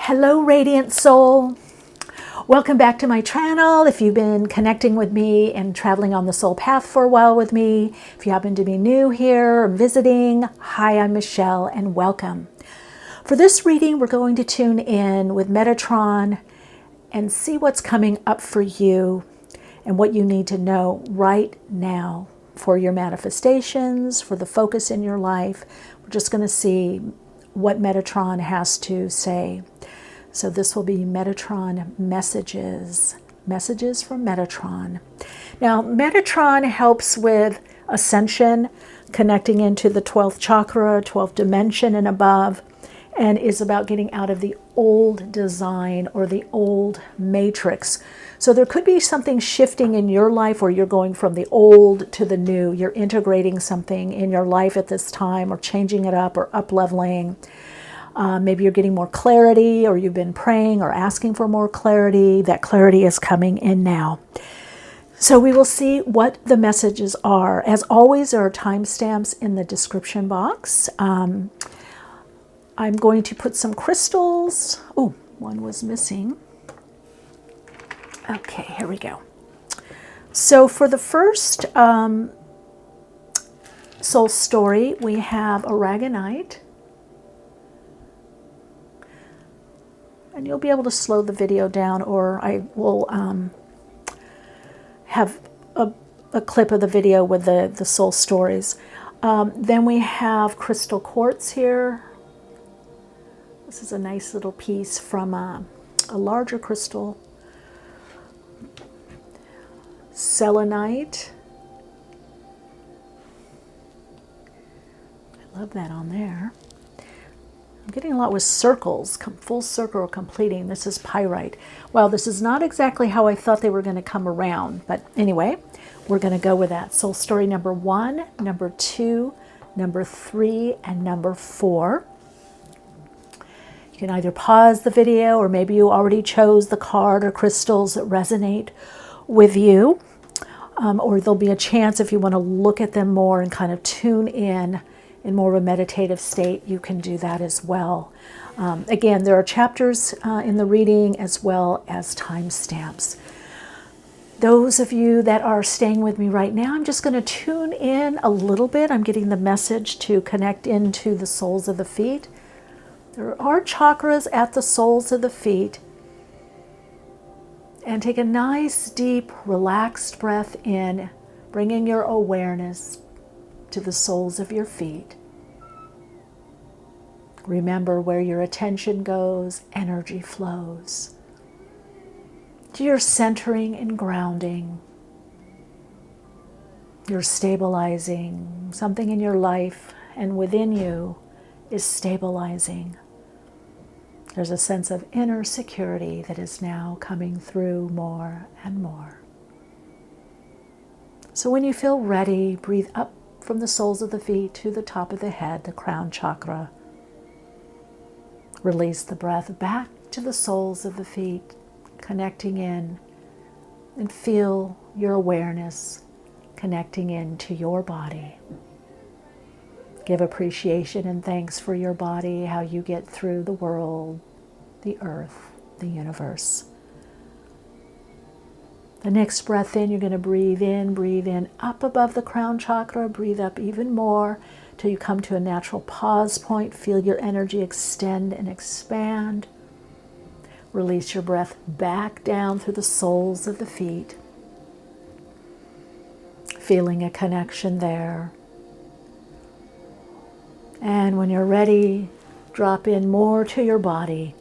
Hello, Radiant Soul. Welcome back to my channel. If you've been connecting with me and traveling on the soul path for a while with me, if you happen to be new here or visiting, hi, I'm Michele and welcome. For this reading, we're going to tune in with Metatron and see what's coming up for you and what you need to know right now for your manifestations, for the focus in your life. We're just going to see what Metatron has to say. So this will be Metatron messages from Metatron. Now, Metatron helps with ascension, connecting into the 12th chakra, 12th dimension and above, and is about getting out of the old design or the old matrix. So there could be something shifting in your life where you're going from the old to the new. You're integrating something in your life at this time or changing it up or up-leveling. Maybe you're getting more clarity, or you've been praying or asking for more clarity. That clarity is coming in now. So we will see what the messages are. As always, there are timestamps in the description box. I'm going to put some crystals. Oh, one was missing. Okay, here we go. So for the first soul story, we have Aragonite. And you'll be able to slow the video down, or I will have a clip of the video with the soul stories. Then we have crystal quartz here. This is a nice little piece from a larger crystal. Selenite. I love that on there. I'm getting a lot with circles, full circle or completing. This is pyrite. Well, this is not exactly how I thought they were going to come around, but anyway, we're going to go with that. Soul story number 1, number 2, number 3, and number 4. You can either pause the video, or maybe you already chose the card or crystals that resonate with you, or there'll be a chance if you want to look at them more and kind of tune in more of a meditative state, you can do that as well. Again, there are chapters in the reading as well as timestamps. Those of you that are staying with me right now, I'm just going to tune in a little bit. I'm getting the message to connect into the soles of the feet. There are chakras at the soles of the feet. And take a nice, deep, relaxed breath in, bringing your awareness to the soles of your feet. Remember, where your attention goes, energy flows. You're centering and grounding. You're stabilizing. Something in your life and within you is stabilizing. There's a sense of inner security that is now coming through more and more. So when you feel ready, breathe up from the soles of the feet to the top of the head, the crown chakra. Release the breath back to the soles of the feet, connecting in, and feel your awareness connecting into your body. Give appreciation and thanks for your body, how you get through the world, the earth, the universe. The next breath in, you're going to breathe in up above the crown chakra. Breathe up even more till you come to a natural pause point. Feel your energy extend and expand. Release your breath back down through the soles of the feet. Feeling a connection there. And when you're ready, drop in more to your body.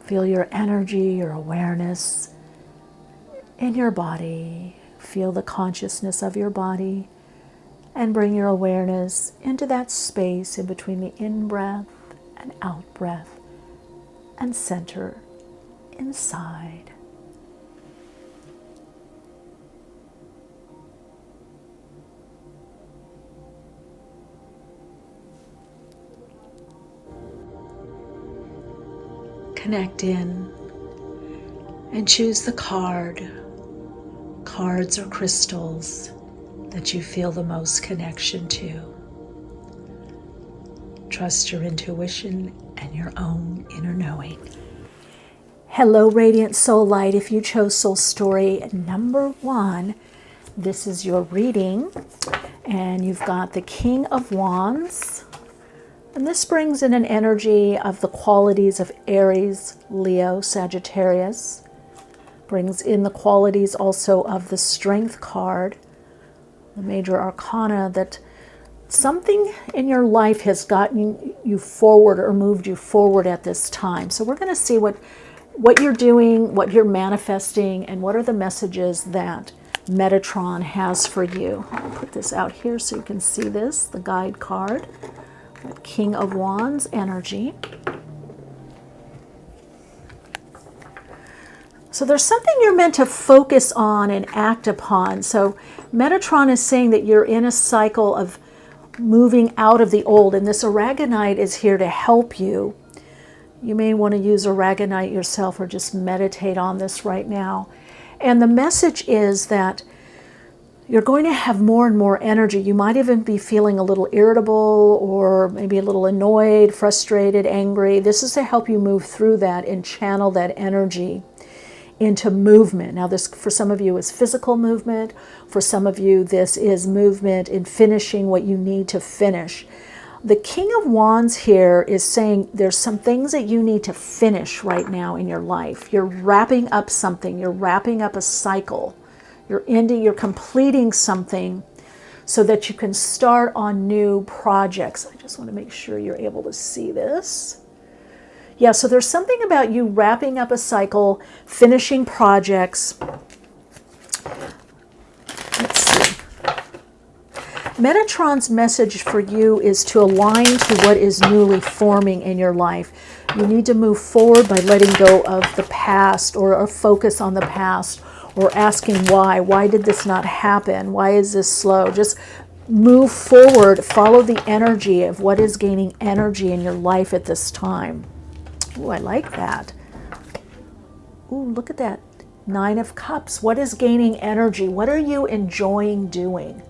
Feel your energy, your awareness in your body. Feel the consciousness of your body and bring your awareness into that space in between the in-breath and out-breath, and center inside. Connect in and choose the cards or crystals that you feel the most connection to. Trust your intuition and your own inner knowing. Hello, Radiant Soul Light. If you chose Soul Story number 1, this is your reading. And you've got the King of Wands. And this brings in an energy of the qualities of Aries, Leo, Sagittarius. Brings in the qualities also of the Strength card, the major arcana, that something in your life has gotten you forward or moved you forward at this time. So we're going to see what you're doing, what you're manifesting, and what are the messages that Metatron has for you. I'll put this out here so you can see this, the guide card, the King of Wands energy. So there's something you're meant to focus on and act upon. So Metatron is saying that you're in a cycle of moving out of the old, and this aragonite is here to help you. You may want to use aragonite yourself or just meditate on this right now. And the message is that you're going to have more and more energy. You might even be feeling a little irritable or maybe a little annoyed, frustrated, angry. This is to help you move through that and channel that energy into movement. Now this, for some of you, is physical movement. For some of you, this is movement in finishing what you need to finish. The King of Wands here is saying there's some things that you need to finish right now in your life. You're wrapping up something. You're wrapping up a cycle. You're completing something so that you can start on new projects. I just want to make sure you're able to see this. Yeah, so there's something about you wrapping up a cycle, finishing projects. Let's see. Metatron's message for you is to align to what is newly forming in your life. You need to move forward by letting go of the past, or focus on the past, or asking why. Why did this not happen? Why is this slow? Just move forward, follow the energy of what is gaining energy in your life at this time. Ooh, I like that. Ooh, look at that. 9 of Cups. What is gaining energy? What are you enjoying doing?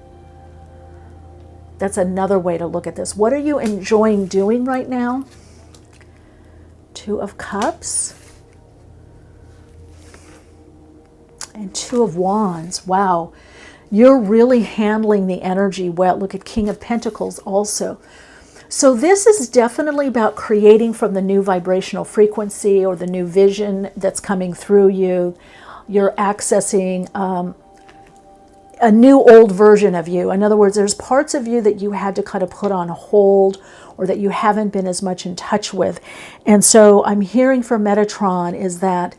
That's another way to look at this. What are you enjoying doing right now? 2 of Cups. And 2 of Wands. Wow. You're really handling the energy well. Look at King of Pentacles also. So this is definitely about creating from the new vibrational frequency or the new vision that's coming through you. You're accessing a new old version of you. In other words, there's parts of you that you had to kind of put on hold, or that you haven't been as much in touch with. And so I'm hearing from Metatron is that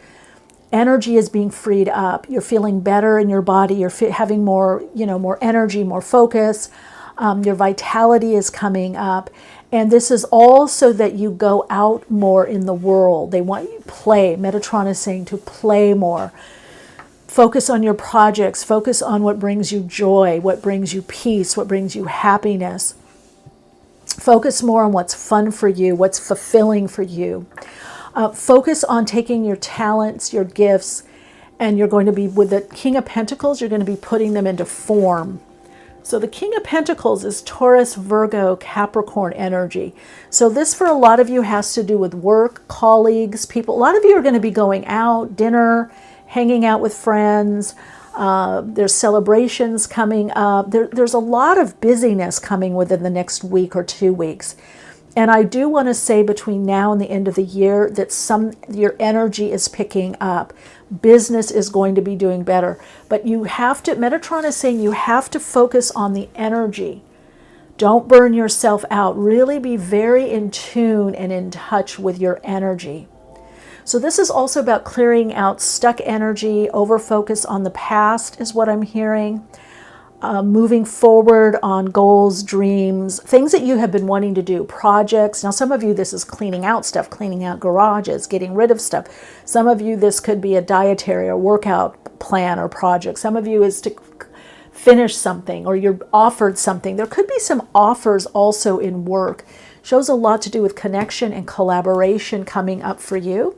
energy is being freed up. You're feeling better in your body. You're having more, more energy, more focus. Your vitality is coming up. And this is all so that you go out more in the world. They want you to play. Metatron is saying to play more. Focus on your projects. Focus on what brings you joy, what brings you peace, what brings you happiness. Focus more on what's fun for you, what's fulfilling for you. Focus on taking your talents, your gifts, and you're going to be, with the King of Pentacles, you're going to be putting them into form. So the King of Pentacles is Taurus, Virgo, Capricorn energy. So this for a lot of you has to do with work, colleagues, people. A lot of you are going to be going out, dinner, hanging out with friends. There's celebrations coming up. There's a lot of busyness coming within the next week or 2 weeks. And I do want to say between now and the end of the year that your energy is picking up. Business is going to be doing better. But you have to, Metatron is saying you have to focus on the energy. Don't burn yourself out. Really be very in tune and in touch with your energy. So this is also about clearing out stuck energy, over-focus on the past is what I'm hearing. Moving forward on goals, dreams, things that you have been wanting to do, projects. Now, some of you, this is cleaning out stuff, cleaning out garages, getting rid of stuff. Some of you, this could be a dietary or workout plan or project. Some of you is to finish something, or you're offered something. There could be some offers also in work. Shows a lot to do with connection and collaboration coming up for you.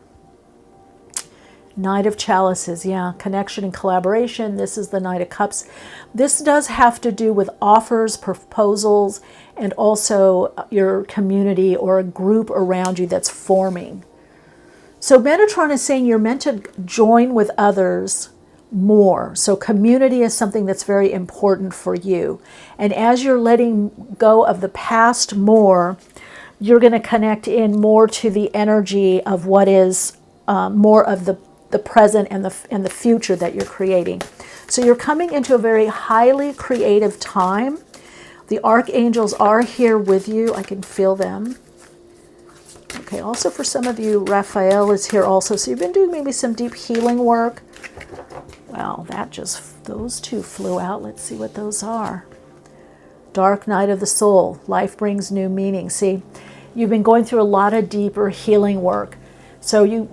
Knight of Chalices, yeah, connection and collaboration. This is the Knight of Cups. This does have to do with offers, proposals, and also your community or a group around you that's forming. So Metatron is saying you're meant to join with others more. So community is something that's very important for you. And as you're letting go of the past more, you're going to connect in more to the energy of what is more of the present and the future that you're creating. So you're coming into a very highly creative time. The archangels are here with you. I can feel them. Okay, also for some of you, Raphael is here also. So you've been doing maybe some deep healing work. Well, those two flew out. Let's see what those are. Dark night of the soul. Life brings new meaning. See, you've been going through a lot of deeper healing work. So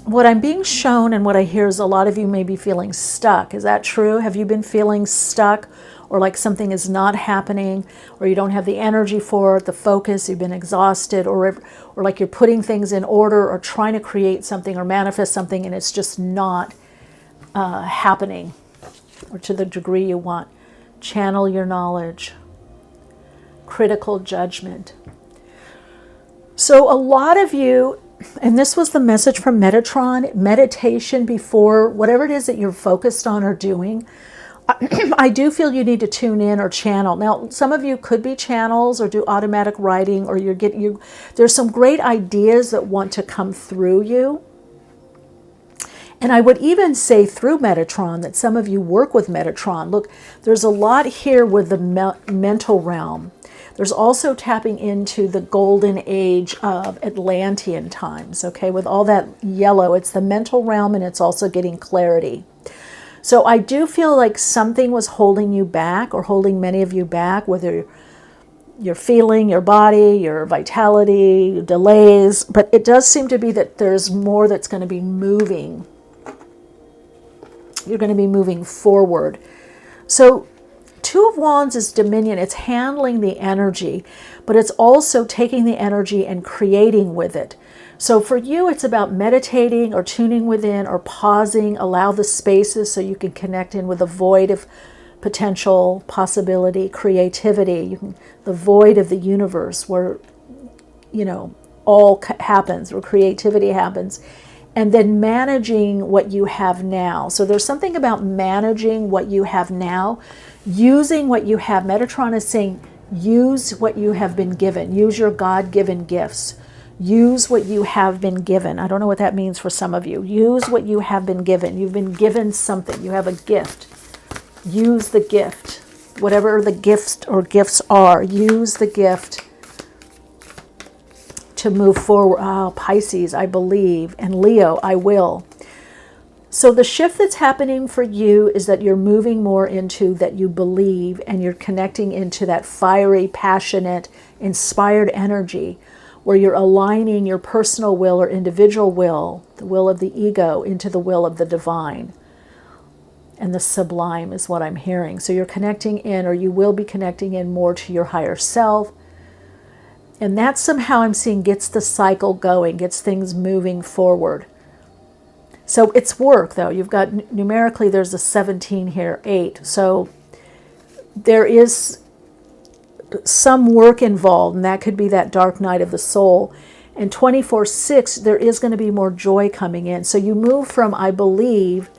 what I'm being shown and what I hear is a lot of you may be feeling stuck. Is that true? Have you been feeling stuck, or like something is not happening, or you don't have the energy for it, the focus, you've been exhausted, or like you're putting things in order or trying to create something or manifest something and it's just not happening or to the degree you want? Channel your knowledge. Critical judgment. So a lot of you, and this was the message from Metatron, meditation before whatever it is that you're focused on or doing. I do feel you need to tune in or channel. Now, some of you could be channels or do automatic writing, or there's some great ideas that want to come through you. And I would even say through Metatron that some of you work with Metatron. Look, there's a lot here with the mental realm. There's also tapping into the golden age of Atlantean times, okay? With all that yellow, it's the mental realm and it's also getting clarity. So I do feel like something was holding you back or holding many of you back, whether you're feeling your body, your vitality, your delays, but it does seem to be that there's more that's going to be moving. You're going to be moving forward. So Two of Wands is dominion. It's handling the energy, but it's also taking the energy and creating with it. So for you, it's about meditating or tuning within or pausing, allow the spaces so you can connect in with the void of potential, possibility, creativity, the void of the universe where, all happens, where creativity happens. And then managing what you have now. So there's something about managing what you have now, using what you have. Metatron is saying, use what you have been given. Use your God-given gifts. Use what you have been given. I don't know what that means for some of you. Use what you have been given. You've been given something. You have a gift. Use the gift. Whatever the gifts or gifts are, use the gift to move forward. Oh, Pisces, I believe, and Leo, I will. So the shift that's happening for you is that you're moving more into that you believe, and you're connecting into that fiery, passionate, inspired energy where you're aligning your personal will or individual will, the will of the ego, into the will of the divine. And the sublime is what I'm hearing. So you're connecting in, or you will be connecting in more to your higher self. And that somehow I'm seeing gets the cycle going, gets things moving forward. So it's work, though. You've got, numerically, there's a 17 here, 8. So there is some work involved, and that could be that dark night of the soul. And 24/6, there is going to be more joy coming in. So you move from I believe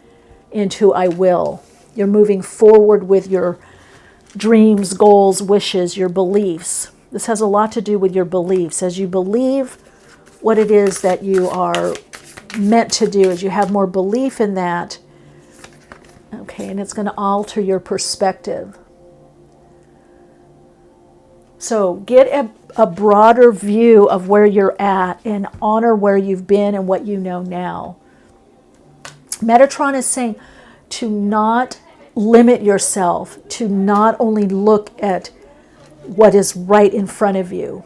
into I will. You're moving forward with your dreams, goals, wishes, your beliefs. This has a lot to do with your beliefs. As you believe what it is that you are meant to do, as you have more belief in that, okay, and it's going to alter your perspective. So get a broader view of where you're at and honor where you've been and what you know now. Metatron is saying to not limit yourself, to not only look at what is right in front of you,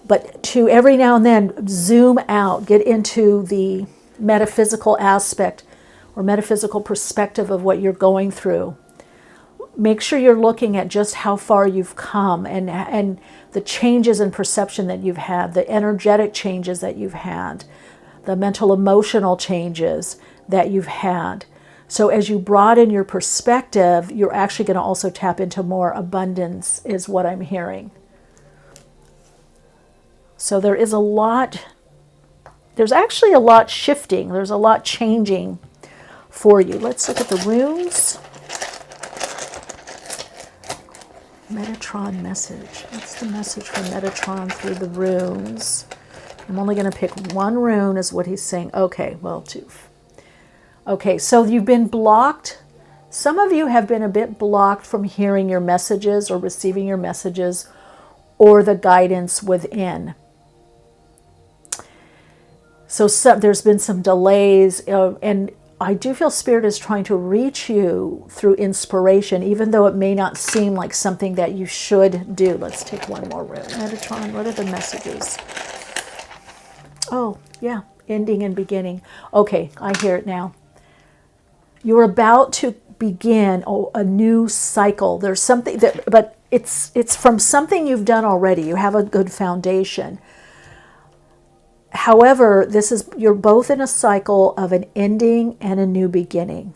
but to every now and then zoom out, get into the metaphysical aspect or metaphysical perspective of what you're going through. make sure you're looking at just how far you've come and the changes in perception that you've had, the energetic changes that you've had, the mental emotional changes that you've had. So as you broaden your perspective, you're actually going to also tap into more abundance, is what I'm hearing. So there is a lot, there's actually a lot shifting. There's a lot changing for you. Let's look at the runes. Metatron message. What's the message from Metatron through the runes? I'm only going to pick one rune is what he's saying. Okay, well, two. Okay, so you've been blocked. Some of you have been a bit blocked from hearing your messages or receiving your messages or the guidance within. So there's been some delays, and I do feel Spirit is trying to reach you through inspiration, even though it may not seem like something that you should do. Let's take one more room. Metatron, what are the messages? Oh, yeah, ending and beginning. Okay, I hear it now. You're about to begin a new cycle. There's something that, but it's from something you've done already. You have a good foundation. However, you're both in a cycle of an ending and a new beginning.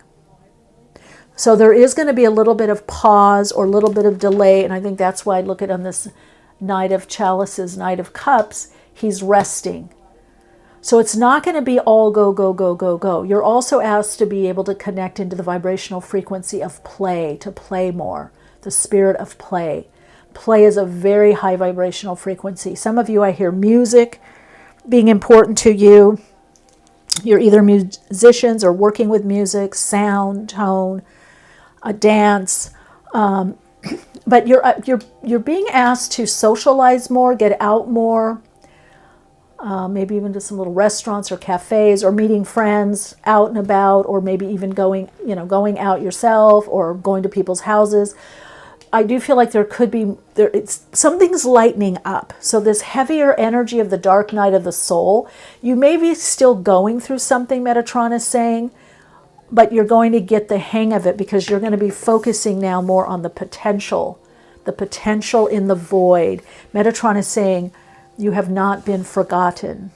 So there is going to be a little bit of pause or a little bit of delay, and I think that's why I look at on this Knight of Chalices, Knight of Cups, he's resting. So it's not going to be all go, go, go, go, go. You're also asked to be able to connect into the vibrational frequency of play, to play more, the spirit of play. Play is a very high vibrational frequency. Some of you, I hear music being important to you. You're either musicians or working with music, sound, tone, a dance, but you're being asked to socialize more, get out more, maybe even to some little restaurants or cafes, or meeting friends out and about, or maybe even going out yourself or going to people's houses. I do feel like something's lightening up. So this heavier energy of the dark night of the soul, you may be still going through something, Metatron is saying, but you're going to get the hang of it because you're going to be focusing now more on the potential in the void. Metatron is saying, you have not been forgotten.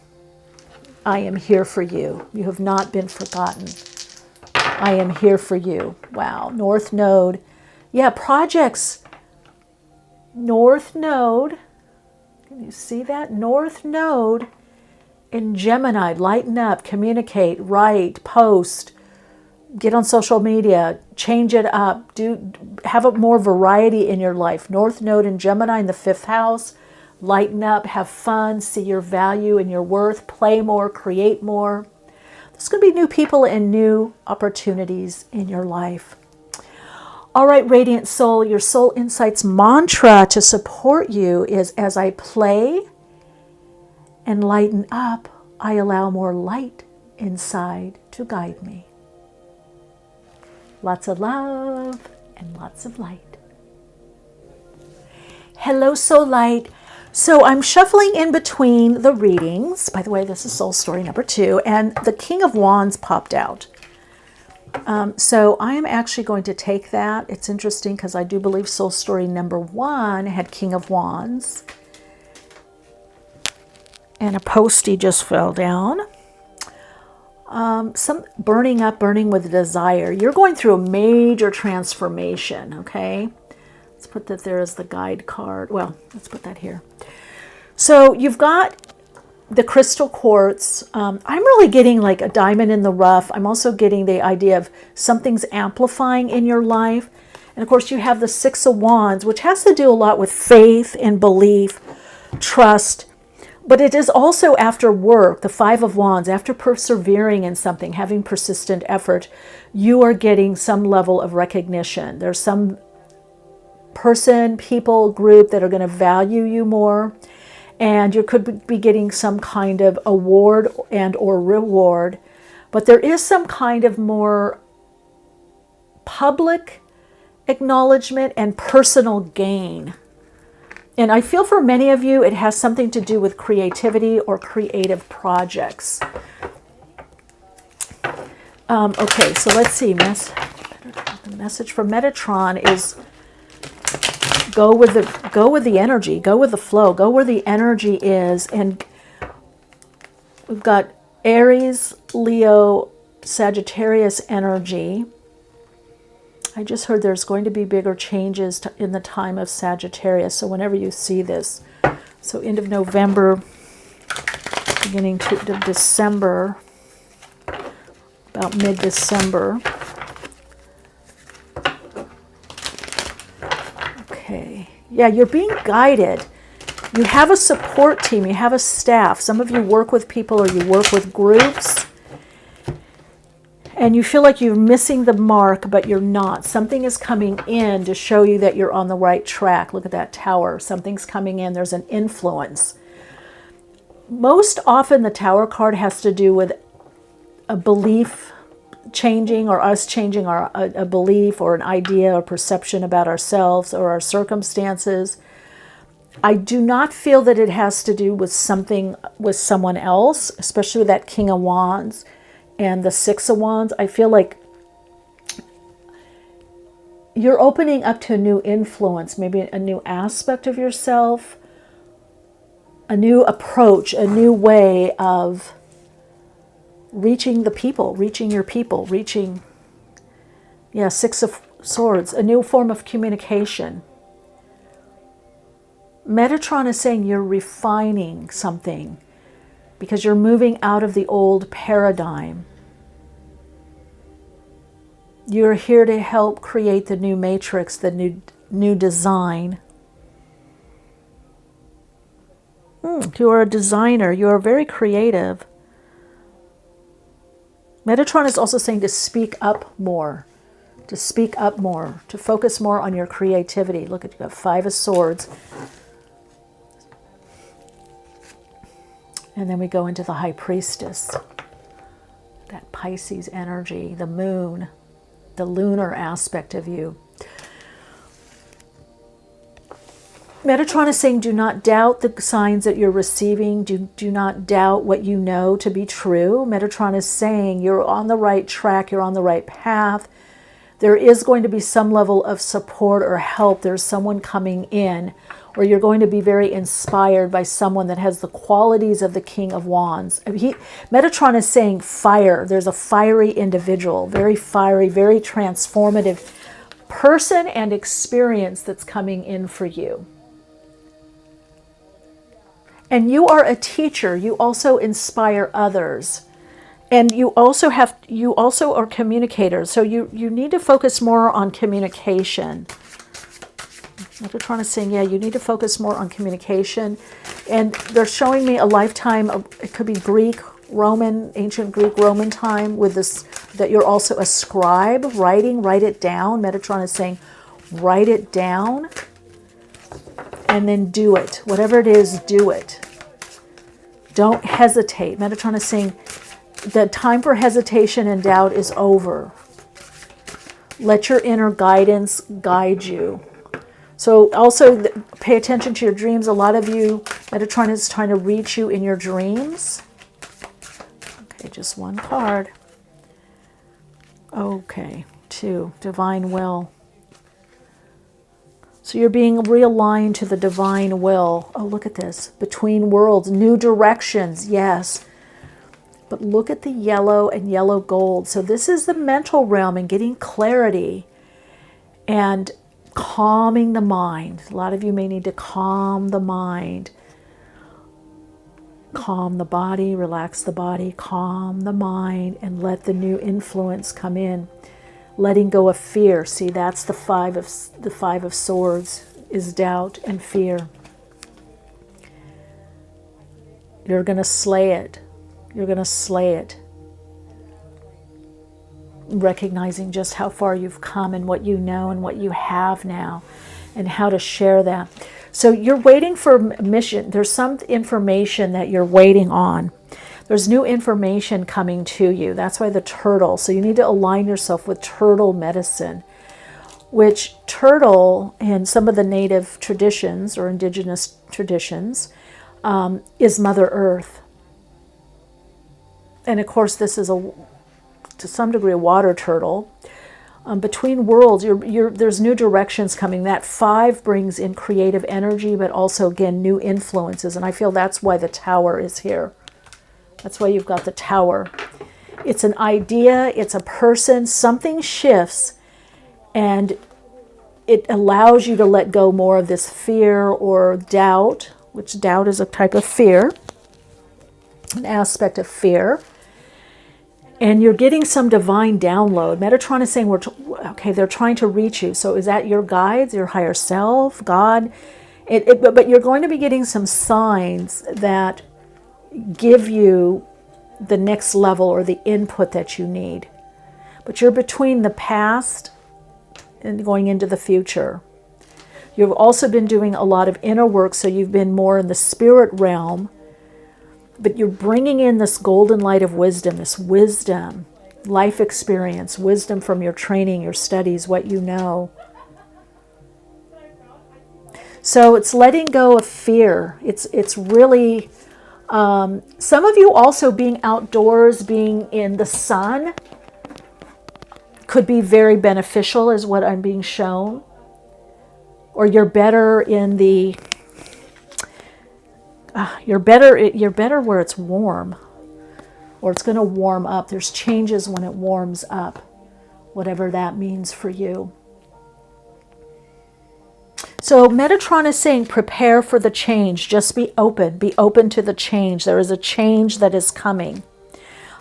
I am here for you. You have not been forgotten. I am here for you. Wow. North Node. Yeah, projects. North Node. Can you see that? North Node in Gemini. Lighten up, communicate, write, post, get on social media, change it up, have a more variety in your life. North Node in Gemini in the 5th house. Lighten up, have fun, see your value and your worth, play more, create more. There's going to be new people and new opportunities in your life. All right, Radiant Soul, your Soul Insights mantra to support you is, as I play and lighten up, I allow more light inside to guide me. Lots of love and lots of light. Hello, Soul Light. So I'm shuffling in between the readings. By the way, this is Soul Story number 2, and the King of Wands popped out. So I am actually going to take that. It's interesting because I do believe Soul Story number 1 had King of Wands. And a postie just fell down. Some burning up, burning with desire. You're going through a major transformation, okay? Let's put that there as the guide card. Well, let's put that here. So you've got the crystal quartz. I'm really getting like a diamond in the rough. I'm also getting the idea of something's amplifying in your life. And of course you have the 6 of Wands, which has to do a lot with faith and belief, trust. But it is also after work, the 5 of Wands, after persevering in something, having persistent effort, you are getting some level of recognition. There's some person, people, group that are going to value you more. And you could be getting some kind of award and or reward. But there is some kind of more public acknowledgement and personal gain. And I feel for many of you, it has something to do with creativity or creative projects. Okay, so let's see, Miss. The message from Metatron is go with the energy, go with the flow, go where the energy is. And we've got Aries, Leo, Sagittarius energy. I just heard there's going to be bigger changes in the time of Sagittarius. So whenever you see this, so end of November, beginning to December, about mid-December. Okay. Yeah, you're being guided. You have a support team. You have a staff. Some of you work with people or you work with groups. And you feel like you're missing the mark, but you're not. Something is coming in to show you that you're on the right track. Look at that tower. Something's coming in. There's an influence. Most often the tower card has to do with a belief changing, or us changing a belief or an idea or perception about ourselves or our circumstances. I do not feel that it has to do with something with someone else, especially with that King of Wands and the Six of Wands. I feel like you're opening up to a new influence, maybe a new aspect of yourself, a new approach, a new way of reaching the people, reaching your people, reaching, yeah, Six of Swords, a new form of communication. Metatron is saying you're refining something because you're moving out of the old paradigm. You're here to help create the new matrix, the new design. You are a designer. You are very creative. Metatron is also saying to speak up more, to speak up more, to focus more on your creativity. Look at, you got Five of Swords. And then we go into the High Priestess, that Pisces energy, the moon, the lunar aspect of you. Metatron is saying do not doubt the signs that you're receiving. Do not doubt what you know to be true. Metatron is saying you're on the right track. You're on the right path. There is going to be some level of support or help. There's someone coming in, or you're going to be very inspired by someone that has the qualities of the King of Wands. Metatron is saying fire. There's a fiery individual, very fiery, very transformative person and experience that's coming in for you. And you are a teacher. You also inspire others. And you also are communicators. So you need to focus more on communication. Metatron is saying, yeah, you need to focus more on communication. And they're showing me a lifetime of, it could be Greek, Roman, ancient Greek, Roman time with this, that you're also a scribe, writing, write it down. Metatron is saying, write it down and then do it. Whatever it is, do it. Don't hesitate. Metatron is saying the time for hesitation and doubt is over. Let your inner guidance guide you. So also pay attention to your dreams. A lot of you, Metatron is trying to reach you in your dreams. Okay, just one card. Okay, 2, divine will. So you're being realigned to the divine will. Oh, look at this. Between worlds, new directions, yes. But look at the yellow and yellow gold. So this is the mental realm and getting clarity and calming the mind. A lot of you may need to calm the mind. Calm the body, relax the body, calm the mind, and let the new influence come in. Letting go of fear. See, that's the Five of Swords, is doubt and fear. You're going to slay it. You're going to slay it. Recognizing just how far you've come and what you know and what you have now and how to share that. So you're waiting for a mission. There's some information that you're waiting on. There's new information coming to you. That's why the turtle. So you need to align yourself with turtle medicine, which turtle in some of the native traditions or indigenous traditions is Mother Earth. And of course, this is to some degree a water turtle. Between worlds, there's new directions coming. That 5 brings in creative energy, but also, again, new influences. And I feel that's why the Tower is here. That's why you've got the Tower. It's an idea, it's a person, something shifts, and it allows you to let go more of this fear or doubt, which doubt is a type of fear, an aspect of fear. And you're getting some divine download. Metatron is saying, okay, they're trying to reach you. So is that your guides, your higher self, God? But you're going to be getting some signs that give you the next level or the input that you need. But you're between the past and going into the future. You've also been doing a lot of inner work, so you've been more in the spirit realm. But you're bringing in this golden light of wisdom, this wisdom, life experience, wisdom from your training, your studies, what you know. So it's letting go of fear. It's really, some of you also being outdoors, being in the sun, could be very beneficial is what I'm being shown. Or you're better in the... You're better where it's warm, or it's going to warm up. There's changes when it warms up, whatever that means for you. So Metatron is saying, prepare for the change. Just be open to the change. There is a change that is coming,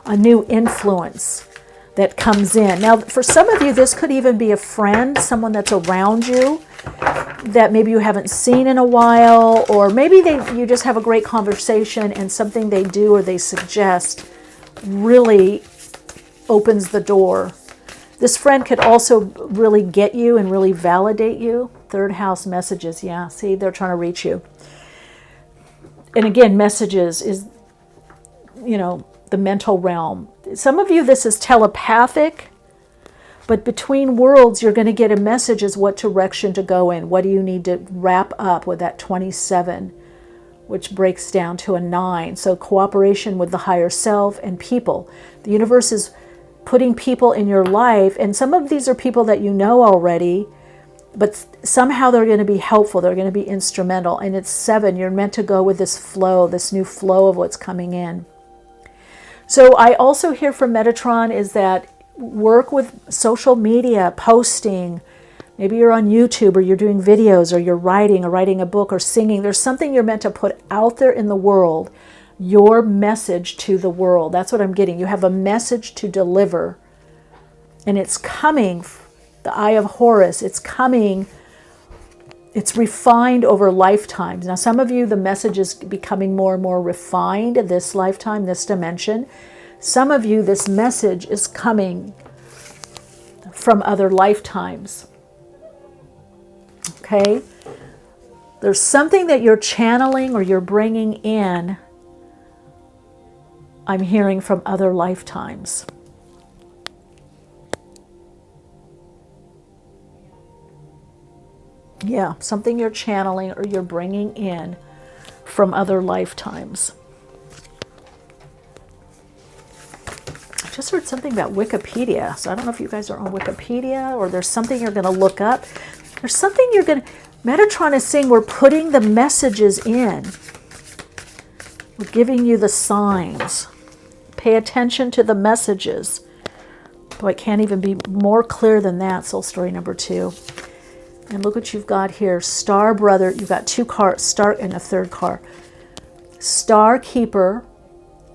a new influence that comes in. Now, for some of you, this could even be a friend, someone that's around you, that maybe you haven't seen in a while, or maybe you just have a great conversation and something they do or they suggest really opens the door. This friend could also really get you and really validate you. 3rd house messages, yeah, see, they're trying to reach you. And again, messages is, the mental realm. Some of you, this is telepathic. But between worlds, you're going to get a message as what direction to go in. What do you need to wrap up with that 27, which breaks down to a 9. So cooperation with the higher self and people. The universe is putting people in your life, and some of these are people that you know already, but somehow they're going to be helpful. They're going to be instrumental. And it's 7. You're meant to go with this flow, this new flow of what's coming in. So I also hear from Metatron is that work with social media, posting. Maybe you're on YouTube, or you're doing videos, or you're writing a book, or singing. There's something you're meant to put out there in the world, your message to the world. That's what I'm getting. You have a message to deliver, and it's coming, the Eye of Horus, it's coming, it's refined over lifetimes. Now, some of you, the message is becoming more and more refined this lifetime, this dimension. Some of you, this message is coming from other lifetimes. Okay? There's something that you're channeling or you're bringing in, I'm hearing, from other lifetimes. Yeah, something you're channeling or you're bringing in from other lifetimes. I just heard something about Wikipedia. So I don't know if you guys are on Wikipedia, or there's something you're going to look up. There's something you're going to... Metatron is saying we're putting the messages in. We're giving you the signs. Pay attention to the messages. Boy, it can't even be more clear than that, soul story number 2. And look what you've got here. Star Brother. You've got 2 cards, Star and a 3rd card. Star Keeper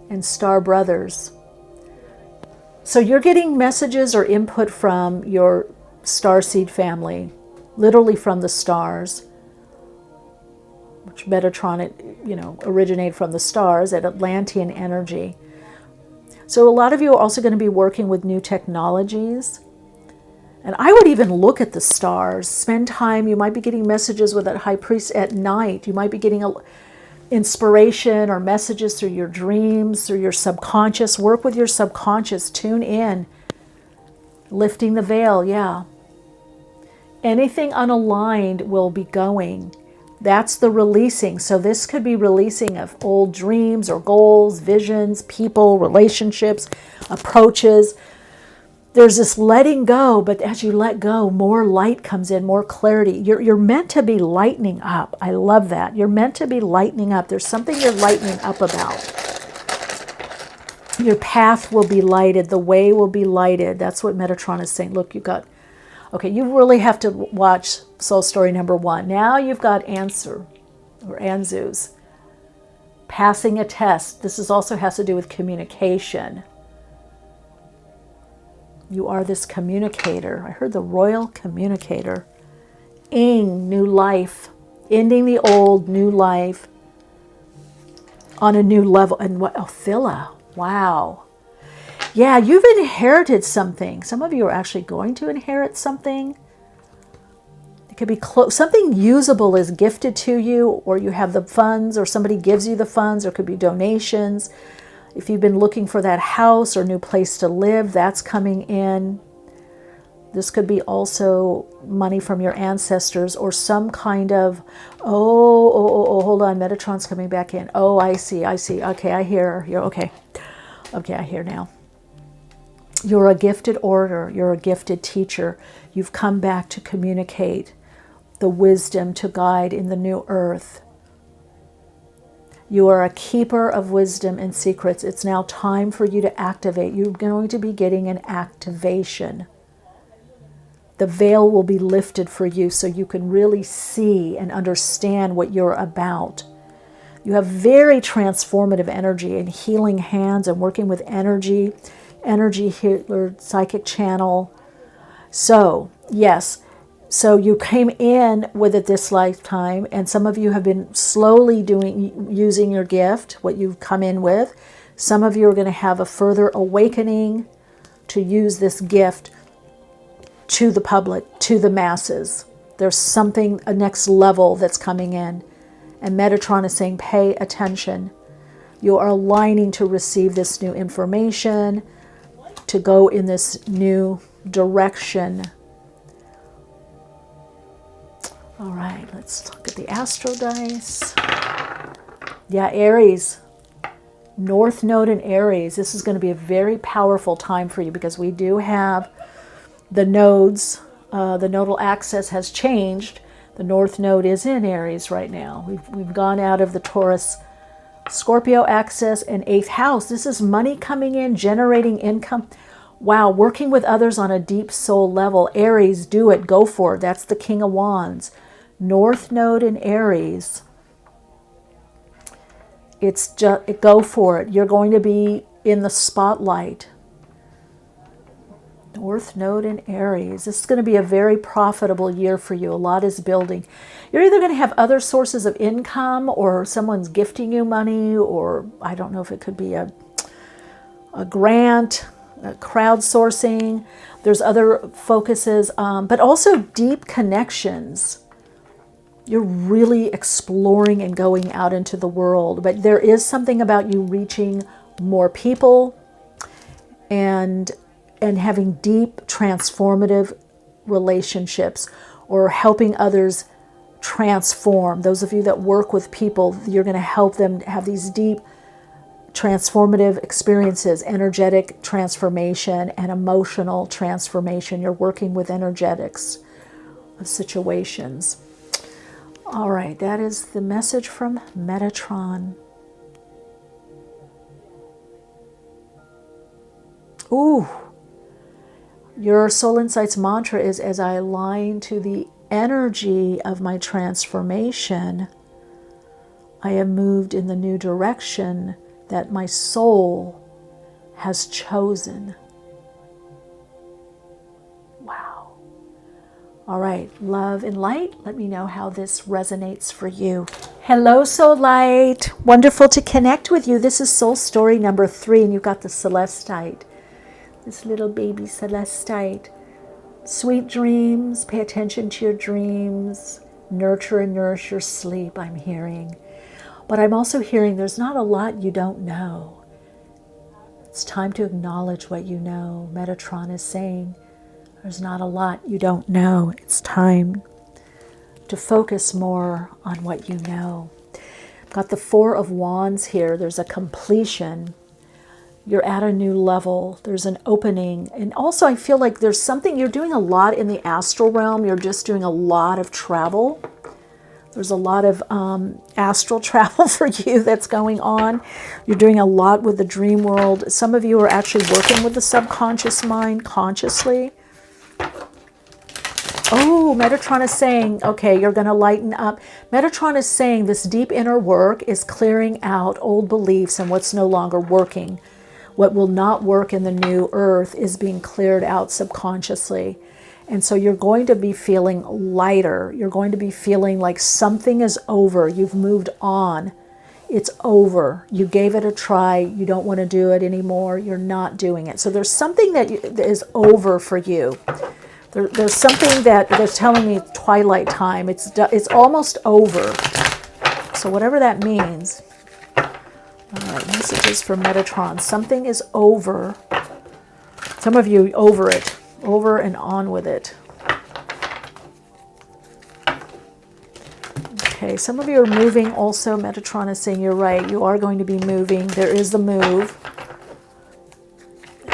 and Star Brothers. So you're getting messages or input from your starseed family, literally from the stars, which Metatron, originate from the stars at Atlantean energy. So a lot of you are also going to be working with new technologies. And I would even look at the stars, spend time. You might be getting messages with that high priest at night. You might be getting inspiration or messages through your dreams, through your subconscious. Work with your subconscious. Tune in. Lifting the veil, yeah. Anything unaligned will be going. That's the releasing. So this could be releasing of old dreams or goals, visions, people, relationships, approaches. there's this letting go, but as you let go, more light comes in, more clarity. You're meant to be lightening up. I love that. You're meant to be lightening up. There's something you're lightening up about. Your path will be lighted. The way will be lighted. That's what Metatron is saying. Look, you got, okay, you really have to watch Soul Story number 1. Now you've got Answer, or Anzus. Passing a test. This is also has to do with communication. You are this communicator. I heard the royal communicator. Ing, new life. Ending the old, new life. On a new level. And what? Oh, Phila. Wow. Yeah, you've inherited something. Some of you are actually going to inherit something. It could be something usable is gifted to you, or you have the funds, or somebody gives you the funds, or it could be donations. If you've been looking for that house or new place to live, that's coming in. This could be also money from your ancestors, or some kind of, hold on, Metatron's coming back in. Oh, I see. Okay, I hear. You're okay. Okay, I hear now. You're a gifted orator. You're a gifted teacher. You've come back to communicate the wisdom to guide in the new earth. You are a keeper of wisdom and secrets. It's now time for you to activate. You're going to be getting an activation. The veil will be lifted for you so you can really see and understand what you're about. You have very transformative energy and healing hands and working with energy healer, psychic channel. So, yes. So you came in with it this lifetime, and some of you have been slowly using your gift, what you've come in with. Some of you are going to have a further awakening to use this gift to the public, to the masses. There's something, a next level that's coming in. And Metatron is saying, pay attention. You are aligning to receive this new information, to go in this new direction. All right, let's look at the astro dice. Yeah, Aries. North Node in Aries. This is going to be a very powerful time for you because we do have the nodes. The nodal axis has changed. The North Node is in Aries right now. We've gone out of the Taurus Scorpio axis and 8th house. This is money coming in, generating income. Wow, working with others on a deep soul level. Aries, do it. Go for it. That's the King of Wands. North Node in Aries. It's just, go for it. You're going to be in the spotlight. North Node in Aries. This is going to be a very profitable year for you. A lot is building. You're either going to have other sources of income, or someone's gifting you money, or I don't know if it could be a grant, crowdsourcing. There's other focuses, but also deep connections. You're really exploring and going out into the world, but there is something about you reaching more people and having deep transformative relationships, or helping others transform. Those of you that work with people, you're going to help them have these deep transformative experiences, energetic transformation and emotional transformation. You're working with energetics of situations. All right, that is the message from Metatron. Ooh, your Soul Insights mantra is, as I align to the energy of my transformation, I am moved in the new direction that my soul has chosen. Wow. All right, love and light. Let me know how this resonates for you. Hello, Soul Light. Wonderful to connect with you. This is Soul Story number 3, and you've got the Celestite. This little baby Celestite. Sweet dreams. Pay attention to your dreams. Nurture and nourish your sleep, I'm hearing. But I'm also hearing there's not a lot you don't know. It's time to acknowledge what you know. Metatron is saying there's not a lot you don't know. It's time to focus more on what you know. Got the 4 of Wands here. There's a completion. You're at a new level. There's an opening. And also I feel like there's something, you're doing a lot in the astral realm. You're just doing a lot of travel. There's a lot of astral travel for you that's going on. You're doing a lot with the dream world. Some of you are actually working with the subconscious mind consciously. Oh, Metatron is saying, okay, you're going to lighten up. Metatron is saying this deep inner work is clearing out old beliefs and what's no longer working. What will not work in the new earth is being cleared out subconsciously. And so you're going to be feeling lighter. You're going to be feeling like something is over. You've moved on. It's over. You gave it a try. You don't want to do it anymore. You're not doing it. So there's something that is over for you. There's something that they're telling me twilight time. It's almost over. So whatever that means. All right, messages for Metatron. Something is over. Some of you over it. Over and on with it. Okay, some of you are moving also. Metatron is saying you're right. You are going to be moving. There is the move.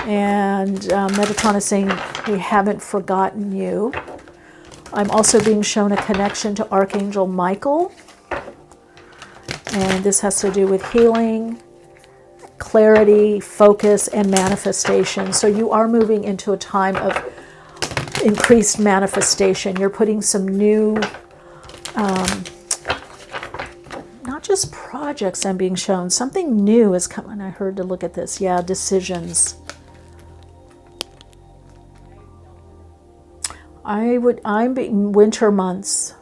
And Metatron is saying we haven't forgotten you. I'm also being shown a connection to Archangel Michael. And this has to do with healing, clarity, focus, and manifestation. So you are moving into a time of increased manifestation. You're putting some new, not just projects I'm being shown, something new is coming. I heard to look at this. Yeah, decisions. I'm being winter months.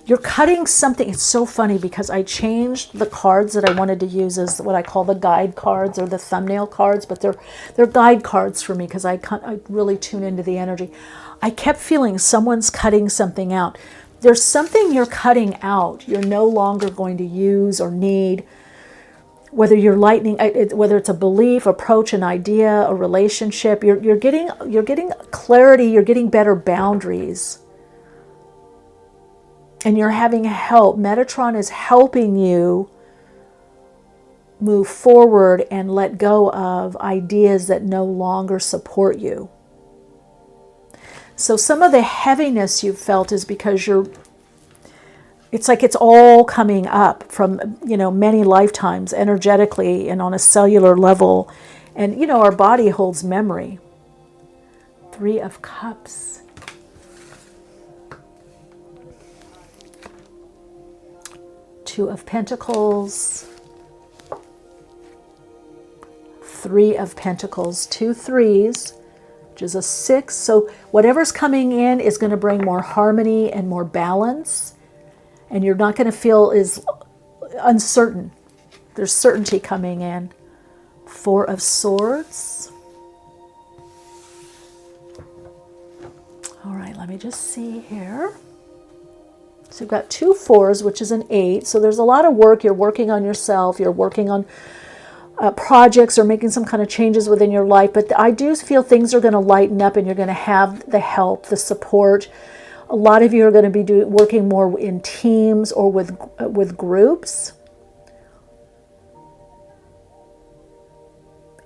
You're cutting something. It's so funny because I changed the cards that I wanted to use as what I call the guide cards or the thumbnail cards, but they're guide cards for me because I really tune into the energy. I kept feeling someone's cutting something out. There's something you're cutting out. You're no longer going to use or need. Whether you're lightning, whether it's a belief, approach, an idea, a relationship, you're getting clarity. You're getting better boundaries. And you're having help. Metatron is helping you move forward and let go of ideas that no longer support you. So some of the heaviness you've felt is because it's like it's all coming up from, many lifetimes energetically and on a cellular level. And, our body holds memory. 3 of Cups. Two of Pentacles, 3 of Pentacles, 2 threes, which is a 6. So whatever's coming in is going to bring more harmony and more balance, and you're not going to feel as uncertain. There's certainty coming in. 4 of Swords. All right, let me just see here. So you've got 2 4s, which is an 8. So there's a lot of work. You're working on yourself. You're working on projects or making some kind of changes within your life. But I do feel things are going to lighten up and you're going to have the help, the support. A lot of you are going to be working more in teams or with groups.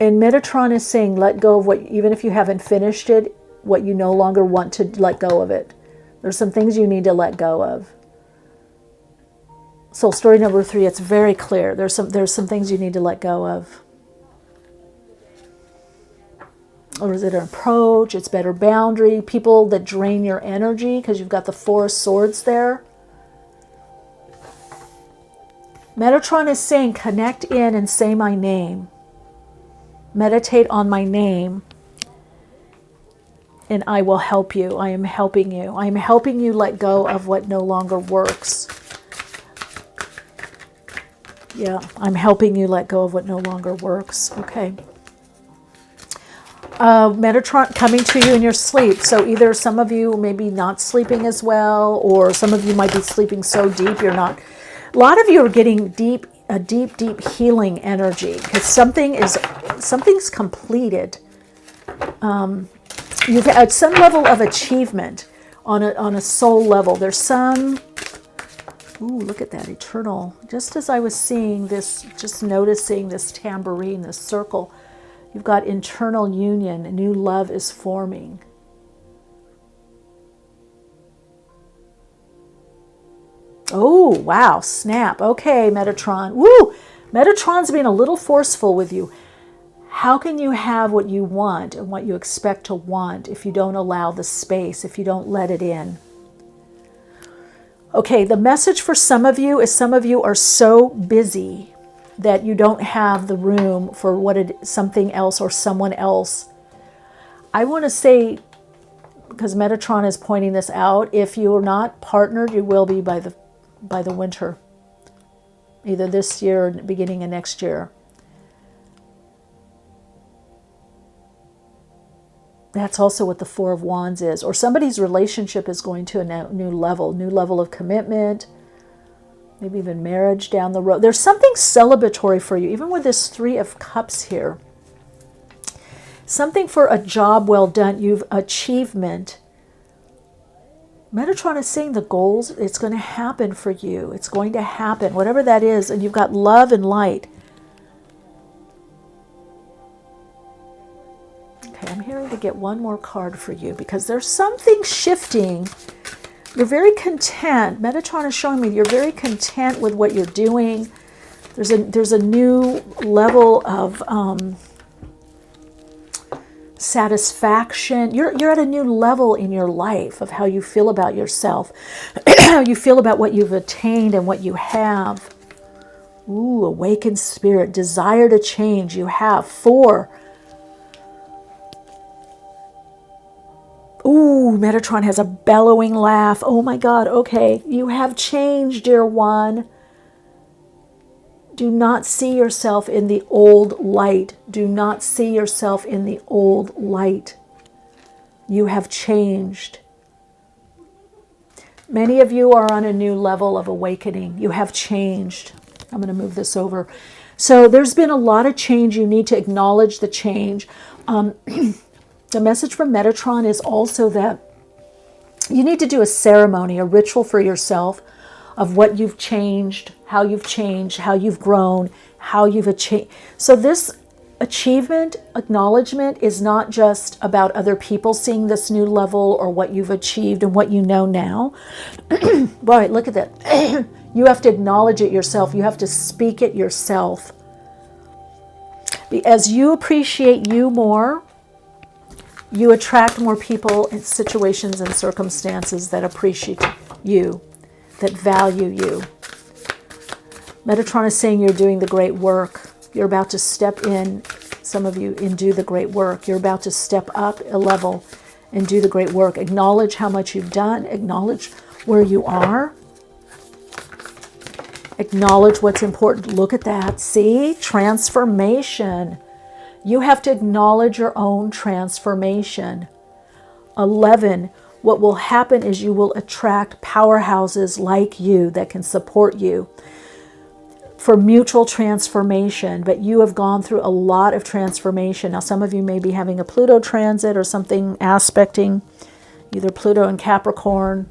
And Metatron is saying let go of what, even if you haven't finished it, what you no longer want to let go of it. There's some things you need to let go of. Soul story number 3, it's very clear. There's some things you need to let go of. Or is it an approach? It's better boundary. People that drain your energy because you've got the 4 of Swords there. Metatron is saying connect in and say my name. Meditate on my name. And I will help you. I am helping you. I am helping you let go of what no longer works. Yeah, I'm helping you let go of what no longer works. Okay. Metatron coming to you in your sleep. So either some of you may be not sleeping as well, or some of you might be sleeping so deep you're not. A lot of you are getting a deep healing energy because something's completed. You've had some level of achievement on a soul level. There's some. Ooh, look at that, eternal. Just as I was seeing this, just noticing this tambourine, this circle, You've got internal union. New love is forming. Oh, wow, snap. Okay, Metatron. Woo! Metatron's being a little forceful with you. How can you have what you want and what you expect to want if you don't allow the space, if you don't let it in? Okay, the message for some of you is some of you are so busy that you don't have the room for something else or someone else. I want to say, because Metatron is pointing this out, if you are not partnered, you will be by the winter, either this year or beginning of next year. That's also what the Four of Wands is. Or somebody's relationship is going to a new level of commitment, maybe even marriage down the road. There's something celebratory for you, even with this Three of Cups here. Something for a job well done, achievement. Metatron is saying the goals, it's going to happen for you. It's going to happen, whatever that is. And you've got love and light. Okay, I'm hearing to get one more card for you because there's something shifting. You're very content. Metatron is showing me you're very content with what you're doing. There's a new level of satisfaction. You're at a new level in your life of how you feel about yourself, how you feel about what you've attained and what you have. Ooh, awakened spirit, desire to change. You have 4. Ooh, Metatron has a bellowing laugh. Oh my God, okay. You have changed, dear one. Do not see yourself in the old light. Do not see yourself in the old light. You have changed. Many of you are on a new level of awakening. You have changed. I'm going to move this over. So there's been a lot of change. You need to acknowledge the change. The message from Metatron is also that you need to do a ceremony, a ritual for yourself of what you've changed, how you've grown, how you've achieved. So this achievement, acknowledgement is not just about other people seeing this new level or what you've achieved and what you know now. Boy, look at that. You have to acknowledge it yourself. You have to speak it yourself. As you appreciate you more, you attract more people and situations and circumstances that appreciate you, that value you. Metatron is saying you're doing the great work. You're about to step in, some of you, and do the great work. You're about to step up a level and do the great work. Acknowledge how much you've done. Acknowledge where you are. Acknowledge what's important. Look at that. See? Transformation. You have to acknowledge your own transformation. 11, what will happen is you will attract powerhouses like you that can support you for mutual transformation. But you have gone through a lot of transformation. Now, some of you may be having a Pluto transit or something aspecting either Pluto and Capricorn,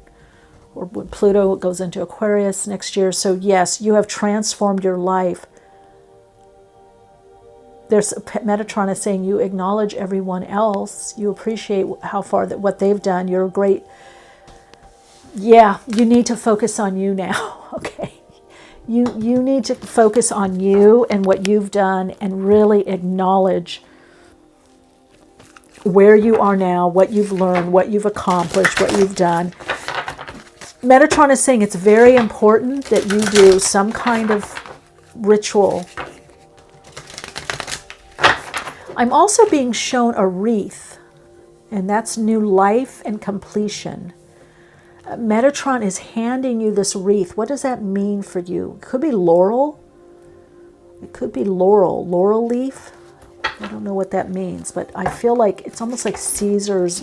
or when Pluto goes into Aquarius next year. So yes, you have transformed your life. There's Metatron is saying you acknowledge everyone else. You appreciate how far what they've done. You're great. Yeah, you need to focus on you now. Okay, you need to focus on you and what you've done, and really acknowledge where you are now, what you've learned, what you've accomplished, what you've done. Metatron is saying it's very important that you do some kind of ritual. I'm also being shown a wreath, and that's new life and completion. Metatron is handing you this wreath. What does that mean for you? It could be laurel. It could be laurel leaf. I don't know what that means, but I feel like it's almost like Caesar's,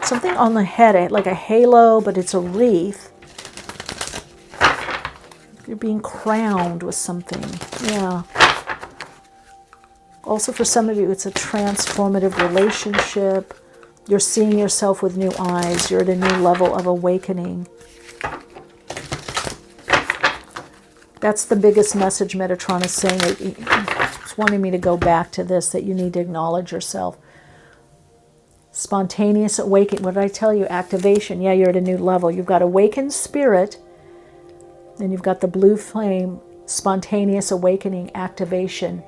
something on the head, like a halo, but it's a wreath. You're being crowned with something. Yeah. Also, for some of you, it's a transformative relationship. You're seeing yourself with new eyes. You're at a new level of awakening. That's the biggest message Metatron is saying. It's wanting me to go back to this, that you need to acknowledge yourself. Spontaneous awakening. What did I tell you? Activation. Yeah, you're at a new level. You've got awakened spirit, and you've got the blue flame, spontaneous awakening, activation.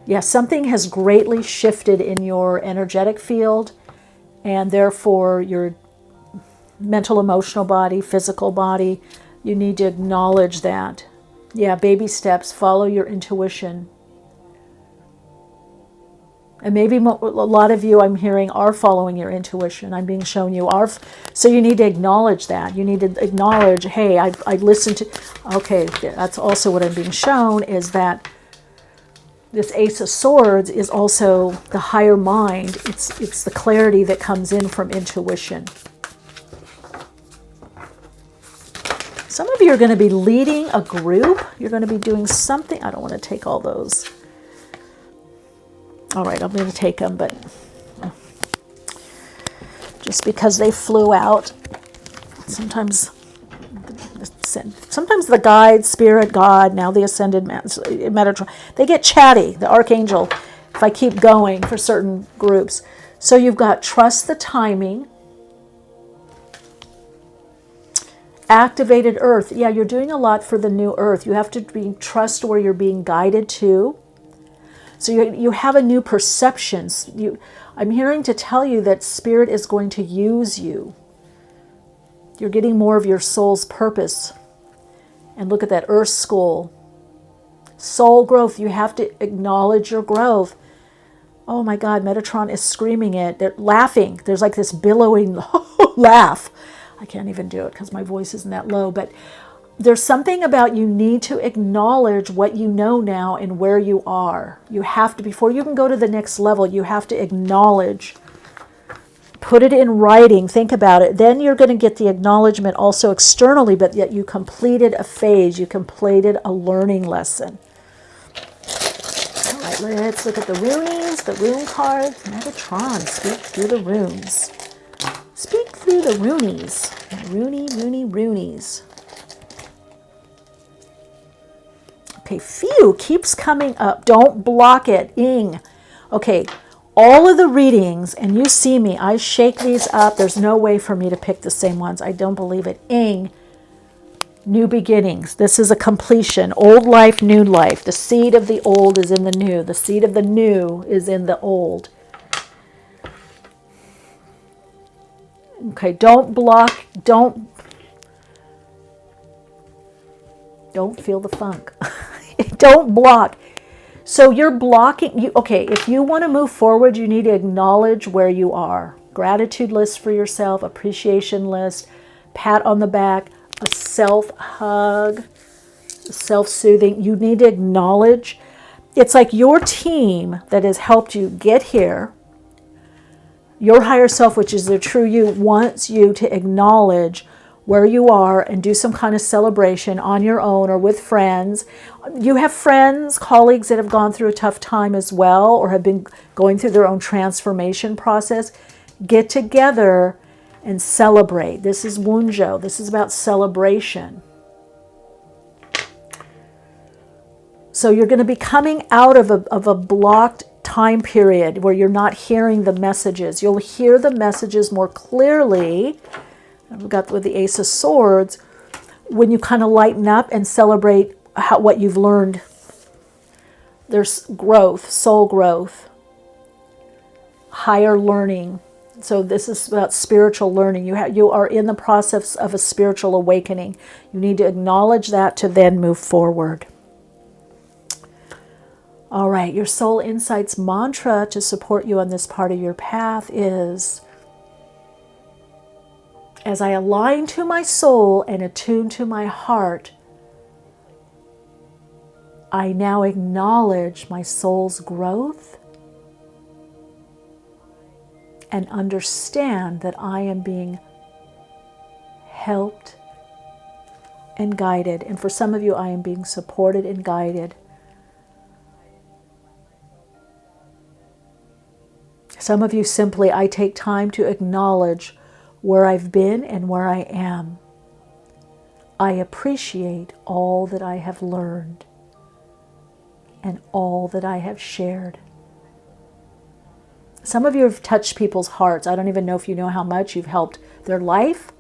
Yeah, something has greatly shifted in your energetic field, and therefore your mental, emotional body, physical body. You need to acknowledge that. Yeah, baby steps, follow your intuition. And maybe a lot of you, I'm hearing, are following your intuition. I'm being shown you are. So you need to acknowledge that. You need to acknowledge, hey, I listened to... Okay, that's also what I'm being shown, is that this Ace of Swords is also the higher mind. It's the clarity that comes in from intuition. Some of you are going to be leading a group. You're going to be doing something. I don't want to take all those. All right, I'm going to take them, but just because they flew out, sometimes the guide, spirit, God, now the ascended Metatron, they get chatty, the Archangel, if I keep going for certain groups. So you've got trust the timing. Activated earth. Yeah, you're doing a lot for the new earth. You have to trust where you're being guided to. So you have a new perception. I'm hearing to tell you that Spirit is going to use you. You're getting more of your soul's purpose. And look at that Earth School. Soul growth. You have to acknowledge your growth. Oh my God, Metatron is screaming it. They're laughing. There's like this billowing laugh. I can't even do it because my voice isn't that low, but there's something about you need to acknowledge what you know now and where you are. You have to, before you can go to the next level, you have to acknowledge, put it in writing, think about it. Then you're going to get the acknowledgement also externally, but yet you completed a phase, you completed a learning lesson. All right, let's look at the runes, the rune cards. Metatron, speak through the runes. Speak through the runeys. Runeys. Okay, phew, keeps coming up. Don't block it. Ing. Okay, all of the readings, and you see me, I shake these up. There's no way for me to pick the same ones. I don't believe it. Ing. New beginnings. This is a completion. Old life, new life. The seed of the old is in the new. The seed of the new is in the old. Okay, don't block, don't feel the funk. Don't block. So you're blocking, okay, if you want to move forward, you need to acknowledge where you are. Gratitude list for yourself, appreciation list, pat on the back, a self-hug, self-soothing. You need to acknowledge. It's like your team that has helped you get here. Your higher self, which is the true you, wants you to acknowledge where you are and do some kind of celebration on your own or with friends. You have friends, colleagues that have gone through a tough time as well or have been going through their own transformation process. Get together and celebrate. This is Wunjo. This is about celebration. So you're going to be coming out of a blocked time period where you're not hearing the messages. You'll hear the messages more clearly. We've got with the Ace of Swords when you kind of lighten up and celebrate what you've learned. There's growth, soul growth, higher learning. So this is about spiritual learning. You are in the process of a spiritual awakening. You need to acknowledge that to then move forward. All right, your Soul Insights mantra to support you on this part of your path is, as I align to my soul and attune to my heart, I now acknowledge my soul's growth and understand that I am being helped and guided. And for some of you, I am being supported and guided. Some of you simply, I take time to acknowledge where I've been and where I am. I appreciate all that I have learned. and all that I have shared. Some of you have touched people's hearts. I don't even know if you know how much you've helped their life.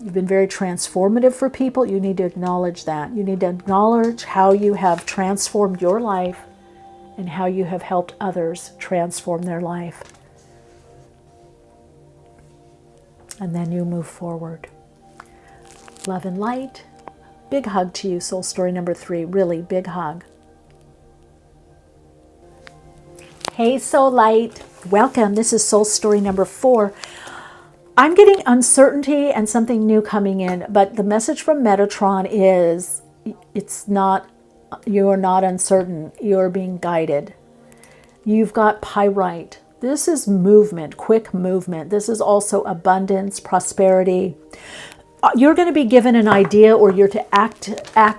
You've been very transformative for people. You need to acknowledge that. You need to acknowledge how you have transformed your life and how you have helped others transform their life. And then you move forward. Love and light. Big hug to you, soul story number 3. Really big hug. Hey, Soul Light. Welcome. This is soul story number 4. I'm getting uncertainty and something new coming in, but the message from Metatron is you're not uncertain. You're being guided. You've got pyrite. This is movement, quick movement. This is also abundance, prosperity. You're going to be given an idea, or you're to act